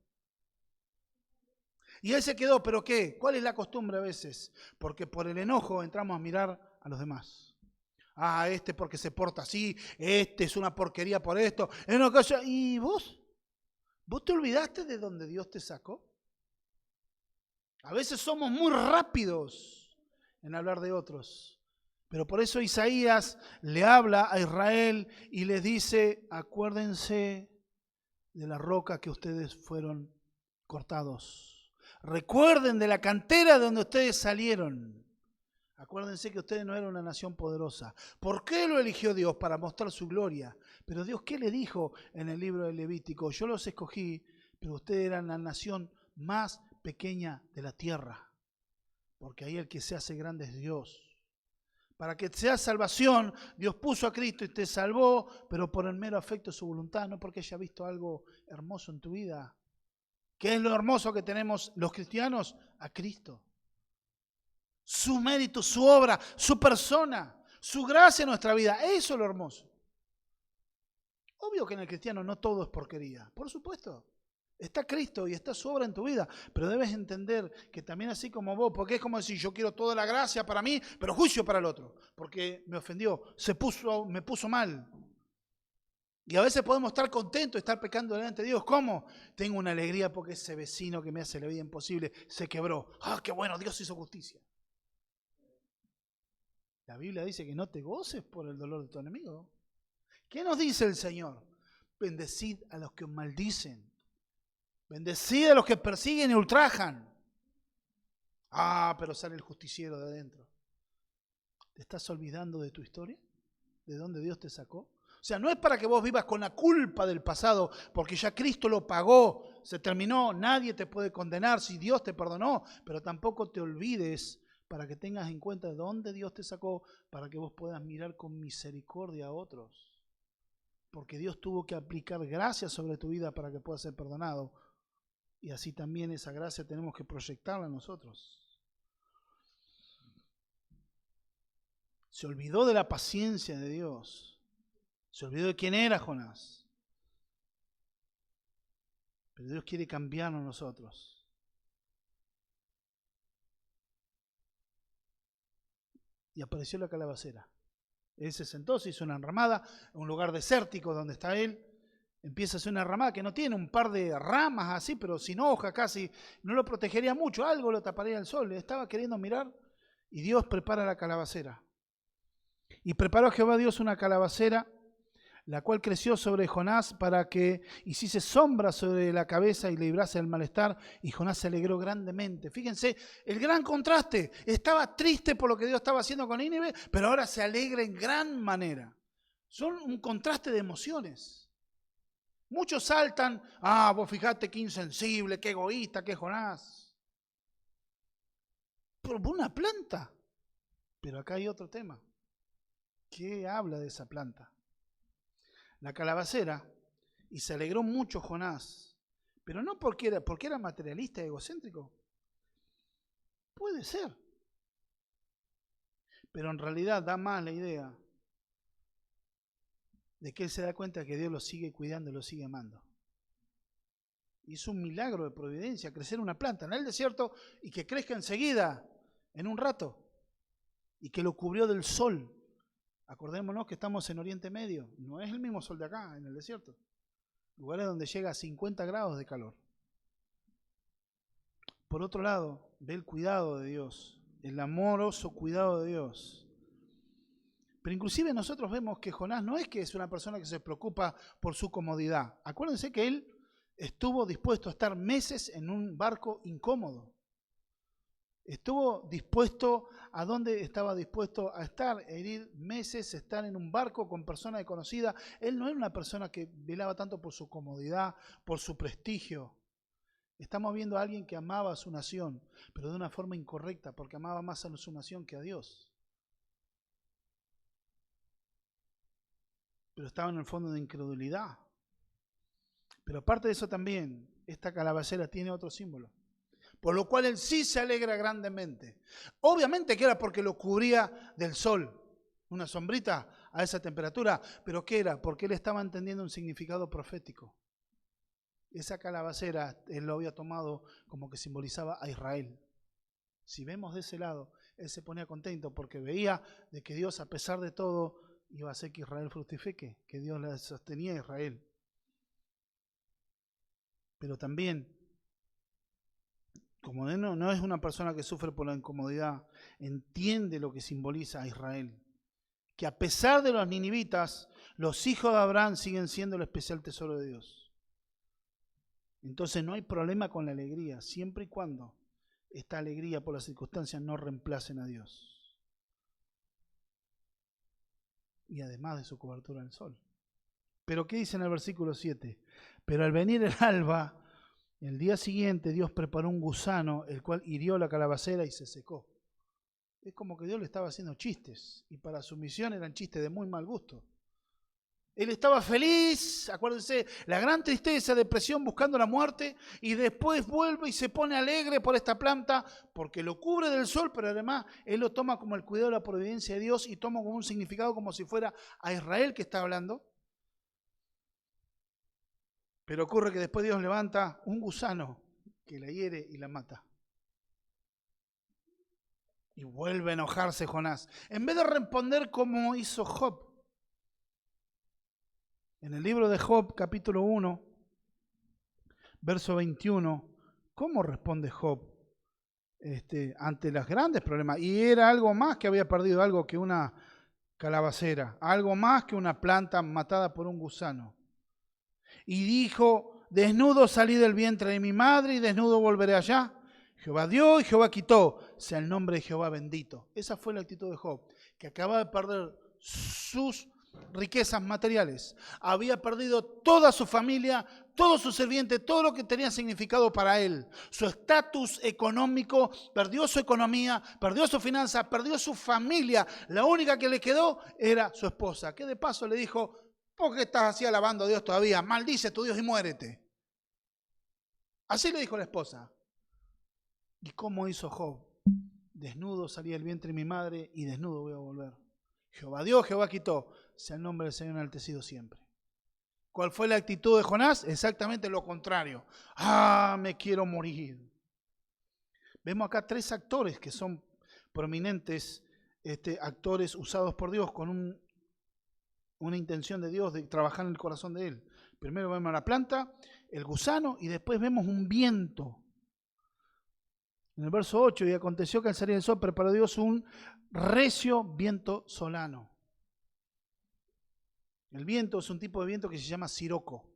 Y él se quedó, ¿pero qué? ¿Cuál es la costumbre a veces? Porque por el enojo entramos a mirar a los demás. Ah, este porque se porta así, este es una porquería por esto. ¿Y vos? ¿Vos te olvidaste de donde Dios te sacó? A veces somos muy rápidos en hablar de otros. Pero por eso Isaías le habla a Israel y les dice, acuérdense de la roca que ustedes fueron cortados. Recuerden de la cantera de donde ustedes salieron. Acuérdense que ustedes no eran una nación poderosa. ¿Por qué lo eligió Dios? Para mostrar su gloria. Pero Dios, ¿qué le dijo en el libro de Levítico? Yo los escogí, pero ustedes eran la nación más pequeña de la tierra. Porque ahí el que se hace grande es Dios. Para que sea salvación, Dios puso a Cristo y te salvó, pero por el mero afecto de su voluntad, no porque haya visto algo hermoso en tu vida. ¿Qué es lo hermoso que tenemos los cristianos? A Cristo. Su mérito, su obra, su persona, su gracia en nuestra vida. Eso es lo hermoso. Obvio que en el cristiano no todo es porquería, por supuesto. Está Cristo y está su obra en tu vida, pero debes entender que también así como vos, porque es como decir, yo quiero toda la gracia para mí, pero juicio para el otro, porque me ofendió, me puso mal. Y a veces podemos estar contentos, estar pecando delante de Dios. ¿Cómo? Tengo una alegría porque ese vecino que me hace la vida imposible se quebró. ¡Ah, qué bueno! Dios hizo justicia. La Biblia dice que no te goces por el dolor de tu enemigo. ¿Qué nos dice el Señor? Bendecid a los que os maldicen. Bendecid a los que persiguen y ultrajan. Ah, pero sale el justiciero de adentro. ¿Te estás olvidando de tu historia? ¿De dónde Dios te sacó? O sea, no es para que vos vivas con la culpa del pasado, porque ya Cristo lo pagó, se terminó, nadie te puede condenar si Dios te perdonó, pero tampoco te olvides para que tengas en cuenta de dónde Dios te sacó, para que vos puedas mirar con misericordia a otros. Porque Dios tuvo que aplicar gracia sobre tu vida para que puedas ser perdonado. Y así también esa gracia tenemos que proyectarla a nosotros. Se olvidó de la paciencia de Dios. Se olvidó de quién era Jonás. Pero Dios quiere cambiarnos nosotros. Y apareció la calabacera. Él se sentó, se hizo una enramada, en un lugar desértico donde está él. Empieza a hacer una ramada que no tiene un par de ramas así, pero sin hoja casi. No lo protegería mucho, algo lo taparía el sol. Le estaba queriendo mirar y Dios prepara la calabacera. Y preparó Jehová Dios una calabacera, la cual creció sobre Jonás para que hiciese sombra sobre la cabeza y le librase del malestar, y Jonás se alegró grandemente. Fíjense, el gran contraste. Estaba triste por lo que Dios estaba haciendo con Nínive, pero ahora se alegra en gran manera. Son un contraste de emociones. Muchos saltan, vos fijate qué insensible, qué egoísta, qué Jonás. Pero una planta. Pero acá hay otro tema. ¿Qué habla de esa planta? La calabacera, y se alegró mucho Jonás, pero no porque era materialista y egocéntrico. Puede ser. Pero en realidad da más la idea de que él se da cuenta que Dios lo sigue cuidando y lo sigue amando. Y es un milagro de providencia crecer una planta en el desierto y que crezca enseguida, en un rato, y que lo cubrió del sol. Acordémonos que estamos en Oriente Medio, no es el mismo sol de acá, en el desierto. Lugares donde llega a 50 grados de calor. Por otro lado, ve el cuidado de Dios, el amoroso cuidado de Dios. Pero inclusive nosotros vemos que Jonás no es que es una persona que se preocupa por su comodidad. Acuérdense que él estuvo dispuesto a estar meses en un barco incómodo. Estuvo dispuesto a dónde estaba dispuesto a estar, ir meses, estar en un barco con personas desconocidas. Él no era una persona que velaba tanto por su comodidad, por su prestigio. Estamos viendo a alguien que amaba a su nación, pero de una forma incorrecta, porque amaba más a su nación que a Dios. Pero estaba en el fondo de incredulidad. Pero aparte de eso también, esta calabacera tiene otro símbolo. por lo cual él sí se alegra grandemente. Obviamente que era porque lo cubría del sol, una sombrita a esa temperatura, pero ¿qué era? Porque él estaba entendiendo un significado profético. Esa calabacera él lo había tomado como que simbolizaba a Israel. Si vemos de ese lado, él se ponía contento porque veía de que Dios, a pesar de todo, iba a hacer que Israel fructifique, que Dios la sostenía a Israel. Pero también, como no es una persona que sufre por la incomodidad, entiende lo que simboliza a Israel. Que a pesar de los ninivitas, los hijos de Abraham siguen siendo el especial tesoro de Dios. Entonces no hay problema con la alegría, siempre y cuando esta alegría por las circunstancias no reemplacen a Dios. Y además de su cobertura del sol. Pero ¿qué dice en el versículo 7? Pero al venir el alba, el día siguiente Dios preparó un gusano, el cual hirió la calabacera y se secó. Es como que Dios le estaba haciendo chistes, y para su misión eran chistes de muy mal gusto. Él estaba feliz, acuérdense, la gran tristeza, depresión, buscando la muerte, y después vuelve y se pone alegre por esta planta, porque lo cubre del sol, pero además él lo toma como el cuidado de la providencia de Dios y toma como un significado como si fuera a Israel que está hablando. Pero ocurre que después Dios levanta un gusano que la hiere y la mata. Y vuelve a enojarse Jonás. En vez de responder como hizo Job. En el libro de Job, capítulo 1, verso 21, ¿cómo responde Job ante los grandes problemas? Y era algo más que había perdido, algo que una calabacera, algo más que una planta matada por un gusano. Y dijo, desnudo salí del vientre de mi madre y desnudo volveré allá. Jehová dio y Jehová quitó, sea el nombre de Jehová bendito. Esa fue la actitud de Job, que acababa de perder sus riquezas materiales. Había perdido toda su familia, todo su sirviente, todo lo que tenía significado para él. Su estatus económico, perdió su economía, perdió su finanza, perdió su familia. La única que le quedó era su esposa, que de paso le dijo, ¿por qué estás así alabando a Dios todavía? Maldice a tu Dios y muérete. Así le dijo la esposa. ¿Y cómo hizo Job? Desnudo salí del vientre de mi madre y desnudo voy a volver. Jehová dio, Jehová quitó. Sea el nombre del Señor enaltecido siempre. ¿Cuál fue la actitud de Jonás? Exactamente lo contrario. Me quiero morir. Vemos acá tres actores que son prominentes, actores usados por Dios con una intención de Dios de trabajar en el corazón de él. Primero vemos la planta, el gusano y después vemos un viento. En el verso 8, y aconteció que al salir el sol preparó Dios un recio viento solano. El viento es un tipo de viento que se llama siroco.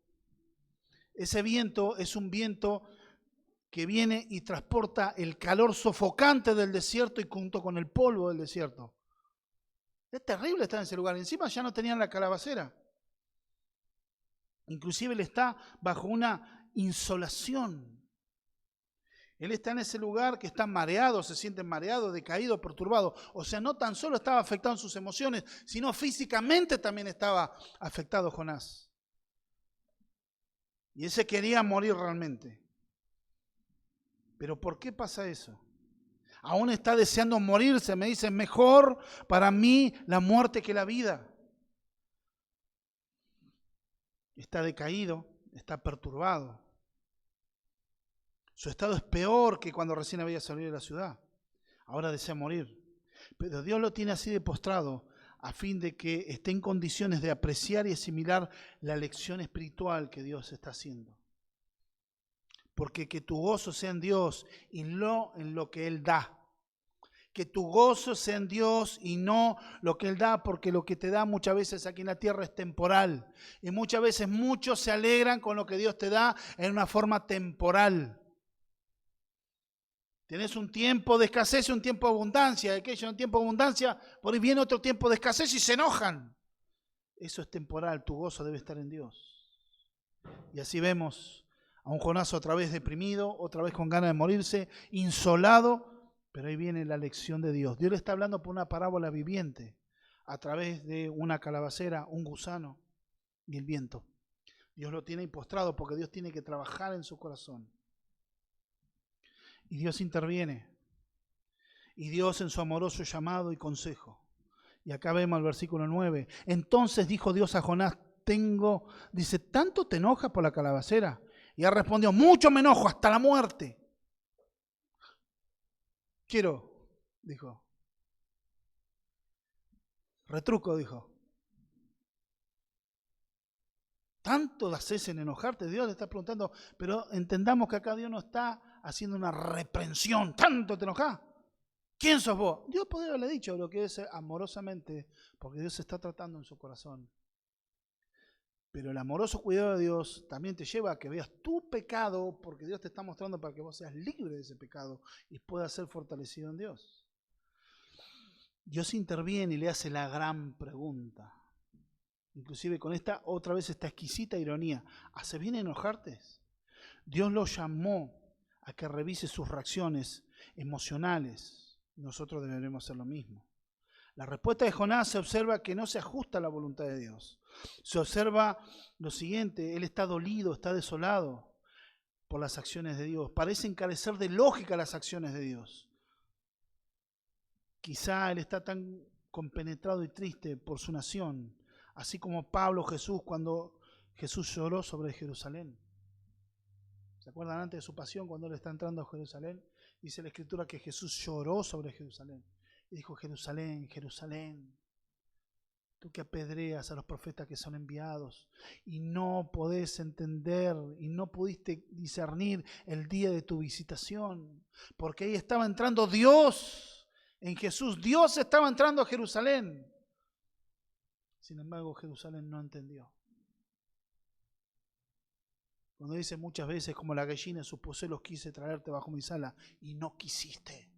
Ese viento es un viento que viene y transporta el calor sofocante del desierto y junto con el polvo del desierto. Es terrible estar en ese lugar. Encima ya no tenían la calabacera. Inclusive él está bajo una insolación. Él está en ese lugar que está mareado, se siente mareado, decaído, perturbado. O sea, no tan solo estaba afectado en sus emociones, sino físicamente también estaba afectado Jonás. Y él se quería morir realmente. Pero ¿por qué pasa eso? Aún está deseando morirse, me dice, mejor para mí la muerte que la vida. Está decaído, está perturbado. Su estado es peor que cuando recién había salido de la ciudad. Ahora desea morir. Pero Dios lo tiene así de postrado a fin de que esté en condiciones de apreciar y asimilar la lección espiritual que Dios está haciendo. Porque que tu gozo sea en Dios y no en lo que Él da. Que tu gozo sea en Dios y no lo que Él da, porque lo que te da muchas veces aquí en la tierra es temporal. Y muchas veces muchos se alegran con lo que Dios te da en una forma temporal. Tenés un tiempo de escasez y un tiempo de abundancia. Aquello en un tiempo de abundancia, por ahí viene otro tiempo de escasez y se enojan. Eso es temporal, tu gozo debe estar en Dios. Y así vemos a un Jonás otra vez deprimido, otra vez con ganas de morirse, insolado, pero ahí viene la lección de Dios. Dios le está hablando por una parábola viviente, a través de una calabacera, un gusano y el viento. Dios lo tiene ahí postrado porque Dios tiene que trabajar en su corazón. Y Dios interviene. Y Dios en su amoroso llamado y consejo. Y acá vemos el versículo 9. Entonces dijo Dios a Jonás, dice, ¿tanto te enojas por la calabacera? Y él respondió, mucho me enojo, hasta la muerte. Dijo. Retruco, dijo. ¿Tanto haces en enojarte? Dios le está preguntando, pero entendamos que acá Dios no está haciendo una reprensión. ¿Tanto te enojas? ¿Quién sos vos? Dios podría haberle dicho lo que es amorosamente, porque Dios se está tratando en su corazón. Pero el amoroso cuidado de Dios también te lleva a que veas tu pecado, porque Dios te está mostrando para que vos seas libre de ese pecado y puedas ser fortalecido en Dios. Dios interviene y le hace la gran pregunta. Inclusive con esta otra vez esta exquisita ironía. ¿Hace bien enojarte? Dios lo llamó a que revise sus reacciones emocionales. Nosotros deberemos hacer lo mismo. La respuesta de Jonás se observa que no se ajusta a la voluntad de Dios. Se observa lo siguiente, él está dolido, está desolado por las acciones de Dios. Parecen carecer de lógica las acciones de Dios. Quizá él está tan compenetrado y triste por su nación, así como Pablo, Jesús, cuando Jesús lloró sobre Jerusalén. ¿Se acuerdan antes de su pasión cuando él está entrando a Jerusalén? Dice la Escritura que Jesús lloró sobre Jerusalén. Y dijo, Jerusalén, Jerusalén, tú que apedreas a los profetas que son enviados y no podés entender y no pudiste discernir el día de tu visitación, porque ahí estaba entrando Dios en Jesús. Dios estaba entrando a Jerusalén. Sin embargo, Jerusalén no entendió. Cuando dice muchas veces, como la gallina en sus pozuelos, quise traerte bajo mis alas y no quisiste.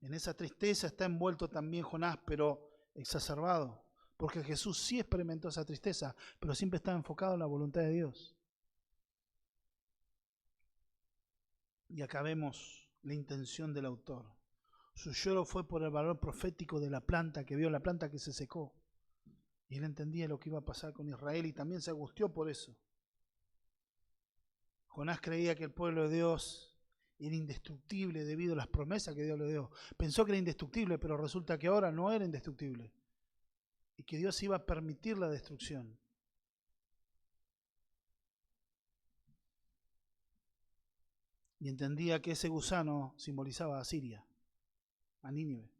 En esa tristeza está envuelto también Jonás, pero exacerbado, porque Jesús sí experimentó esa tristeza, pero siempre estaba enfocado en la voluntad de Dios. Y acá vemos la intención del autor. Su lloro fue por el valor profético de la planta, que vio la planta que se secó. Y él entendía lo que iba a pasar con Israel y también se angustió por eso. Jonás creía que el pueblo de Dios era indestructible debido a las promesas que Dios le dio. Pensó que era indestructible, pero resulta que ahora no era indestructible. Y que Dios iba a permitir la destrucción. Y entendía que ese gusano simbolizaba a Siria, a Nínive.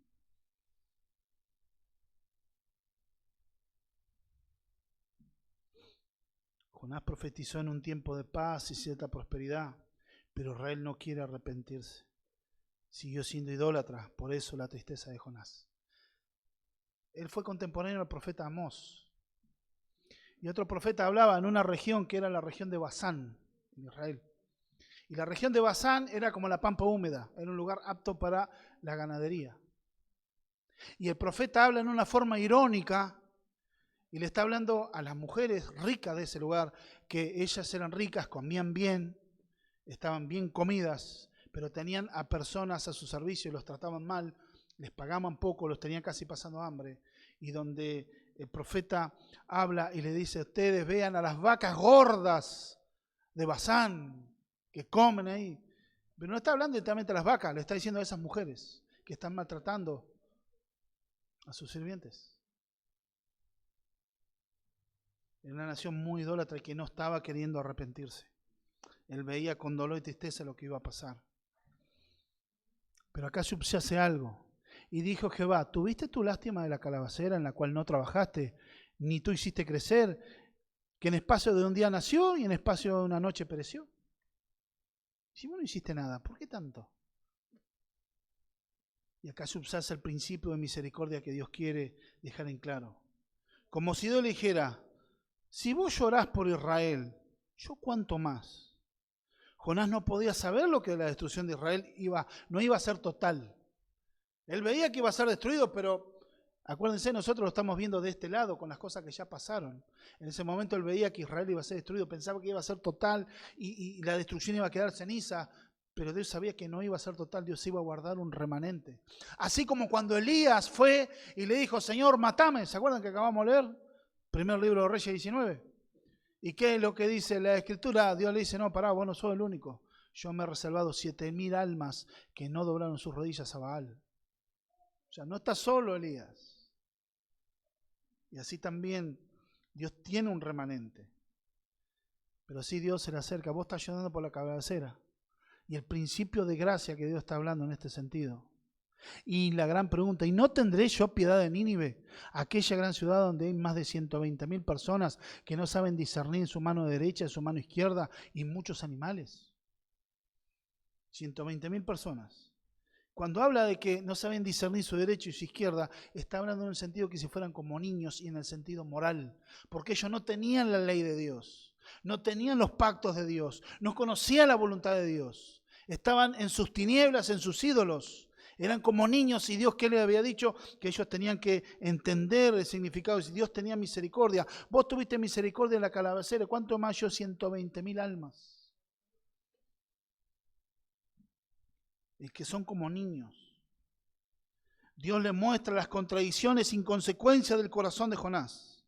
Jonás profetizó en un tiempo de paz y cierta prosperidad, pero Israel no quiere arrepentirse. Siguió siendo idólatra, por eso la tristeza de Jonás. Él fue contemporáneo al profeta Amós. Y otro profeta hablaba en una región que era la región de Basán, en Israel. Y la región de Basán era como la pampa húmeda, era un lugar apto para la ganadería. Y el profeta habla en una forma irónica y le está hablando a las mujeres ricas de ese lugar, que ellas eran ricas, comían bien, estaban bien comidas, pero tenían a personas a su servicio y los trataban mal, les pagaban poco, los tenían casi pasando hambre. Y donde el profeta habla y le dice, ustedes vean a las vacas gordas de Basán que comen ahí. Pero no está hablando directamente a las vacas, le está diciendo a esas mujeres que están maltratando a sus sirvientes. Era una nación muy idólatra y que no estaba queriendo arrepentirse. Él veía con dolor y tristeza lo que iba a pasar. Pero acá subyace algo. Y dijo Jehová, ¿tuviste tu lástima de la calabacera en la cual no trabajaste, ni tú hiciste crecer, que en espacio de un día nació y en espacio de una noche pereció? Si vos no hiciste nada, ¿por qué tanto? Y acá subyace el principio de misericordia que Dios quiere dejar en claro. Como si Dios le dijera, si vos llorás por Israel, ¿yo cuánto más? Jonás no podía saber lo que la destrucción de Israel no iba a ser total. Él veía que iba a ser destruido, pero acuérdense, nosotros lo estamos viendo de este lado con las cosas que ya pasaron. En ese momento él veía que Israel iba a ser destruido, pensaba que iba a ser total y la destrucción iba a quedar ceniza, pero Dios sabía que no iba a ser total, Dios iba a guardar un remanente. Así como cuando Elías fue y le dijo, Señor, matame, ¿se acuerdan que acabamos de leer? Primer libro de Reyes 19. ¿Y qué es lo que dice la Escritura? Dios le dice, no, pará, vos no sos el único. yo me he reservado 7.000 almas que no doblaron sus rodillas a Baal. O sea, no está solo Elías. Y así también Dios tiene un remanente. Pero sí Dios se le acerca. Vos estás llorando por la cabecera. Y el principio de gracia que Dios está hablando en este sentido. Y la gran pregunta, ¿y no tendré yo piedad de Nínive? Aquella gran ciudad donde hay más de 120.000 personas que no saben discernir su mano derecha y su mano izquierda y muchos animales. 120.000 personas. Cuando habla de que no saben discernir su derecha y su izquierda, está hablando en el sentido que si fueran como niños y en el sentido moral. Porque ellos no tenían la ley de Dios, no tenían los pactos de Dios, no conocían la voluntad de Dios. Estaban en sus tinieblas, en sus ídolos. Eran como niños y Dios, ¿qué les había dicho? Que ellos tenían que entender el significado. Si Dios tenía misericordia, vos tuviste misericordia en la calabacera, ¿cuánto más yo? 120.000 almas. Y que son como niños. Dios le muestra las contradicciones, inconsecuencias del corazón de Jonás.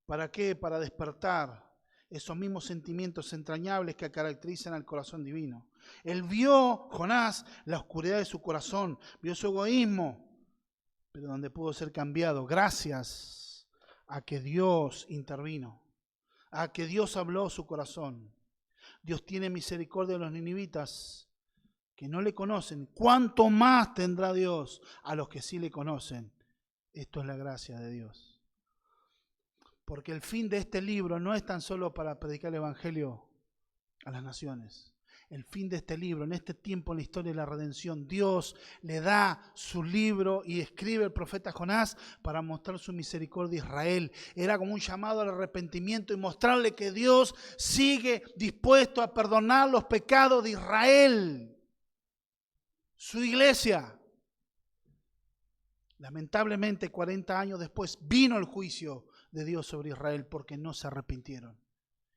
¿Para qué? Para despertar esos mismos sentimientos entrañables que caracterizan al corazón divino. Él vio, Jonás, la oscuridad de su corazón, vio su egoísmo, pero donde pudo ser cambiado gracias a que Dios intervino, a que Dios habló su corazón. Dios tiene misericordia de los ninivitas que no le conocen. ¿Cuánto más tendrá Dios a los que sí le conocen? Esto es la gracia de Dios. Porque el fin de este libro no es tan solo para predicar el evangelio a las naciones. El fin de este libro, en este tiempo en la historia de la redención, Dios le da su libro y escribe el profeta Jonás para mostrar su misericordia a Israel. Era como un llamado al arrepentimiento y mostrarle que Dios sigue dispuesto a perdonar los pecados de Israel, su iglesia. Lamentablemente, 40 años después vino el juicio de Dios sobre Israel porque no se arrepintieron.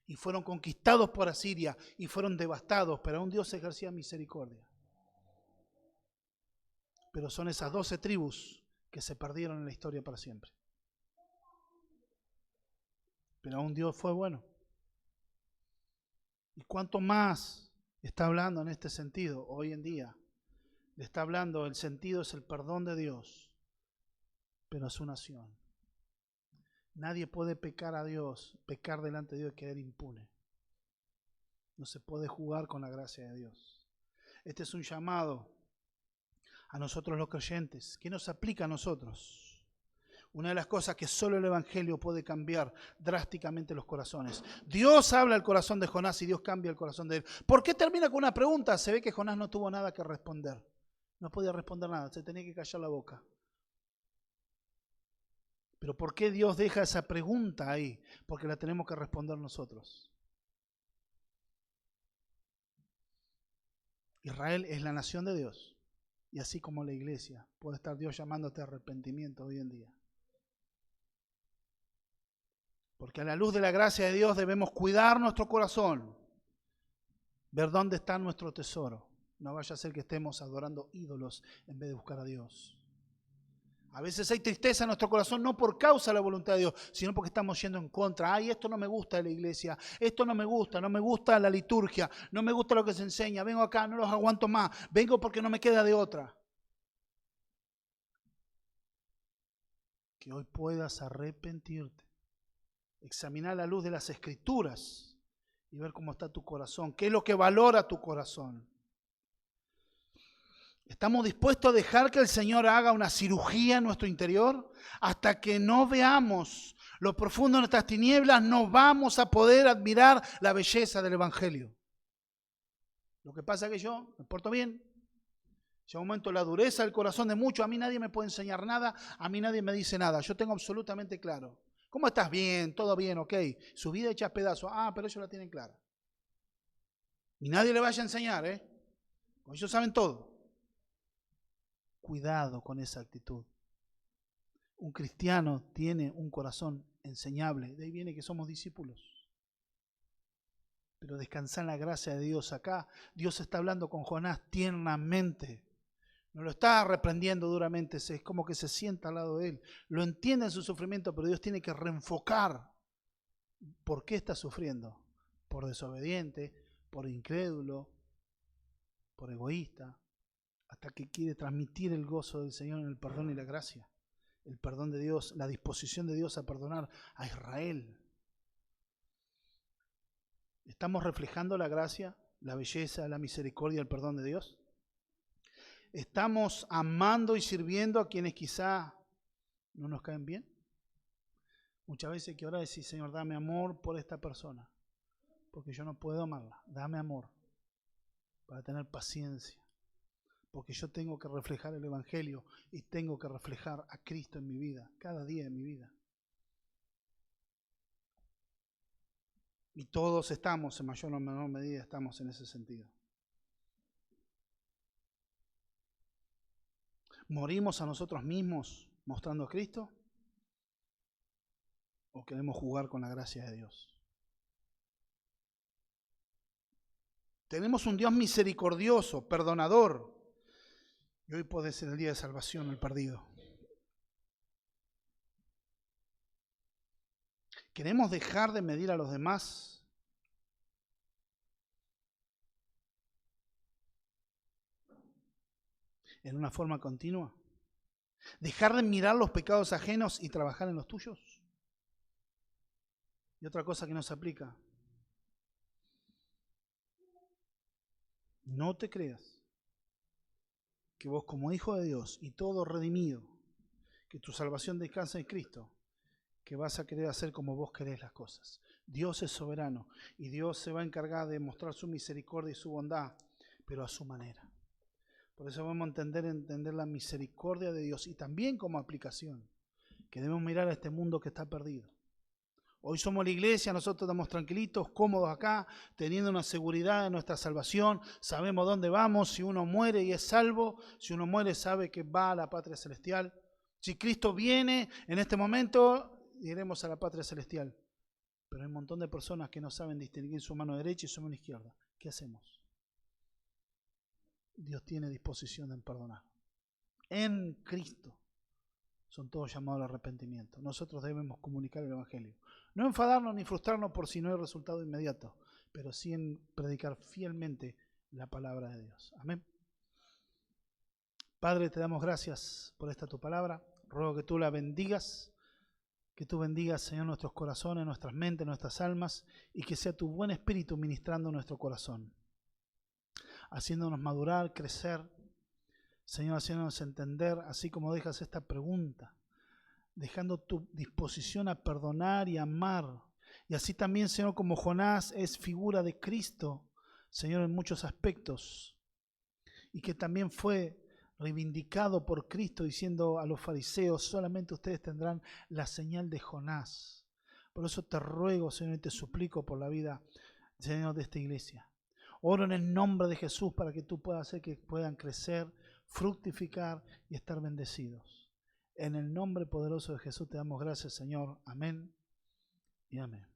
Y fueron conquistados por Asiria y fueron devastados, pero aún Dios ejercía misericordia. Pero son esas 12 tribus que se perdieron en la historia para siempre. Pero aún Dios fue bueno. ¿Y cuánto más está hablando en este sentido hoy en día? Le está hablando, el sentido es el perdón de Dios, pero a su nación. Nadie puede pecar a Dios, pecar delante de Dios y quedar impune. No se puede jugar con la gracia de Dios. Este es un llamado a nosotros los creyentes. ¿Qué nos aplica a nosotros? Una de las cosas que solo el Evangelio puede cambiar drásticamente los corazones. Dios habla al corazón de Jonás y Dios cambia el corazón de él. ¿Por qué termina con una pregunta? Se ve que Jonás no tuvo nada que responder. No podía responder nada, se tenía que callar la boca. Pero ¿por qué Dios deja esa pregunta ahí? Porque la tenemos que responder nosotros. Israel es la nación de Dios. Y así como la iglesia, puede estar Dios llamándote a arrepentimiento hoy en día. Porque a la luz de la gracia de Dios debemos cuidar nuestro corazón. Ver dónde está nuestro tesoro. No vaya a ser que estemos adorando ídolos en vez de buscar a Dios. A veces hay tristeza en nuestro corazón no por causa de la voluntad de Dios, sino porque estamos yendo en contra. Ay, esto no me gusta de la iglesia, esto no me gusta la liturgia, no me gusta lo que se enseña, vengo acá, no los aguanto más, vengo porque no me queda de otra. Que hoy puedas arrepentirte, examinar la luz de las Escrituras y ver cómo está tu corazón, qué es lo que valora tu corazón. ¿Estamos dispuestos a dejar que el Señor haga una cirugía en nuestro interior? Hasta que no veamos lo profundo de nuestras tinieblas, no vamos a poder admirar la belleza del Evangelio. Lo que pasa es que yo me porto bien. Llega un momento la dureza del corazón de muchos. A mí nadie me puede enseñar nada, a mí nadie me dice nada. Yo tengo absolutamente claro. ¿Cómo estás? Bien, todo bien, ok. Su vida hecha pedazos. Ah, pero ellos la tienen clara. Y nadie le vaya a enseñar, porque ellos saben todo. Cuidado con esa actitud. Un cristiano tiene un corazón enseñable. De ahí viene que somos discípulos. Pero descansar en la gracia de Dios acá. Dios está hablando con Jonás tiernamente. No lo está reprendiendo duramente. Es como que se sienta al lado de él. Lo entiende en su sufrimiento, pero Dios tiene que reenfocar. ¿Por qué está sufriendo? Por desobediente, por incrédulo, por egoísta, hasta que quiere transmitir el gozo del Señor en el perdón y la gracia. El perdón de Dios, la disposición de Dios a perdonar a Israel. ¿Estamos reflejando la gracia, la belleza, la misericordia, el perdón de Dios? ¿Estamos amando y sirviendo a quienes quizá no nos caen bien? Muchas veces hay que orar y decir, Señor, dame amor por esta persona, porque yo no puedo amarla. Dame amor para tener paciencia, porque yo tengo que reflejar el Evangelio y tengo que reflejar a Cristo en mi vida, cada día de mi vida. Y todos estamos, en mayor o menor medida, estamos en ese sentido. ¿Morimos a nosotros mismos mostrando a Cristo? ¿O queremos jugar con la gracia de Dios? Tenemos un Dios misericordioso, perdonador. Y hoy puede ser el día de salvación el perdido. ¿Queremos dejar de medir a los demás? ¿En una forma continua? ¿Dejar de mirar los pecados ajenos y trabajar en los tuyos? Y otra cosa que nos aplica. No te creas que vos como hijo de Dios y todo redimido, que tu salvación descansa en Cristo, que vas a querer hacer como vos querés las cosas. Dios es soberano y Dios se va a encargar de mostrar su misericordia y su bondad, pero a su manera. Por eso vamos a entender la misericordia de Dios y también como aplicación, que debemos mirar a este mundo que está perdido. Hoy somos la iglesia, nosotros estamos tranquilitos, cómodos acá, teniendo una seguridad de nuestra salvación, sabemos dónde vamos, si uno muere y es salvo, si uno muere sabe que va a la patria celestial. Si Cristo viene en este momento, iremos a la patria celestial. Pero hay un montón de personas que no saben distinguir su mano derecha y su mano izquierda. ¿Qué hacemos? Dios tiene disposición en perdonar. En Cristo son todos llamados al arrepentimiento. Nosotros debemos comunicar el Evangelio. No enfadarnos ni frustrarnos por si no hay resultado inmediato, pero sí en predicar fielmente la palabra de Dios. Amén. Padre, te damos gracias por esta tu palabra. Ruego que tú la bendigas, que tú bendigas, Señor, nuestros corazones, nuestras mentes, nuestras almas, y que sea tu buen espíritu ministrando nuestro corazón, haciéndonos madurar, crecer, Señor, haciéndonos entender, así como dejas esta pregunta, dejando tu disposición a perdonar y amar. Y así también, Señor, como Jonás es figura de Cristo, Señor, en muchos aspectos, y que también fue reivindicado por Cristo diciendo a los fariseos, solamente ustedes tendrán la señal de Jonás. Por eso te ruego, Señor, y te suplico por la vida, Señor, de esta iglesia. Oro en el nombre de Jesús para que tú puedas hacer que puedan crecer, fructificar y estar bendecidos. En el nombre poderoso de Jesús te damos gracias, Señor. Amén y amén.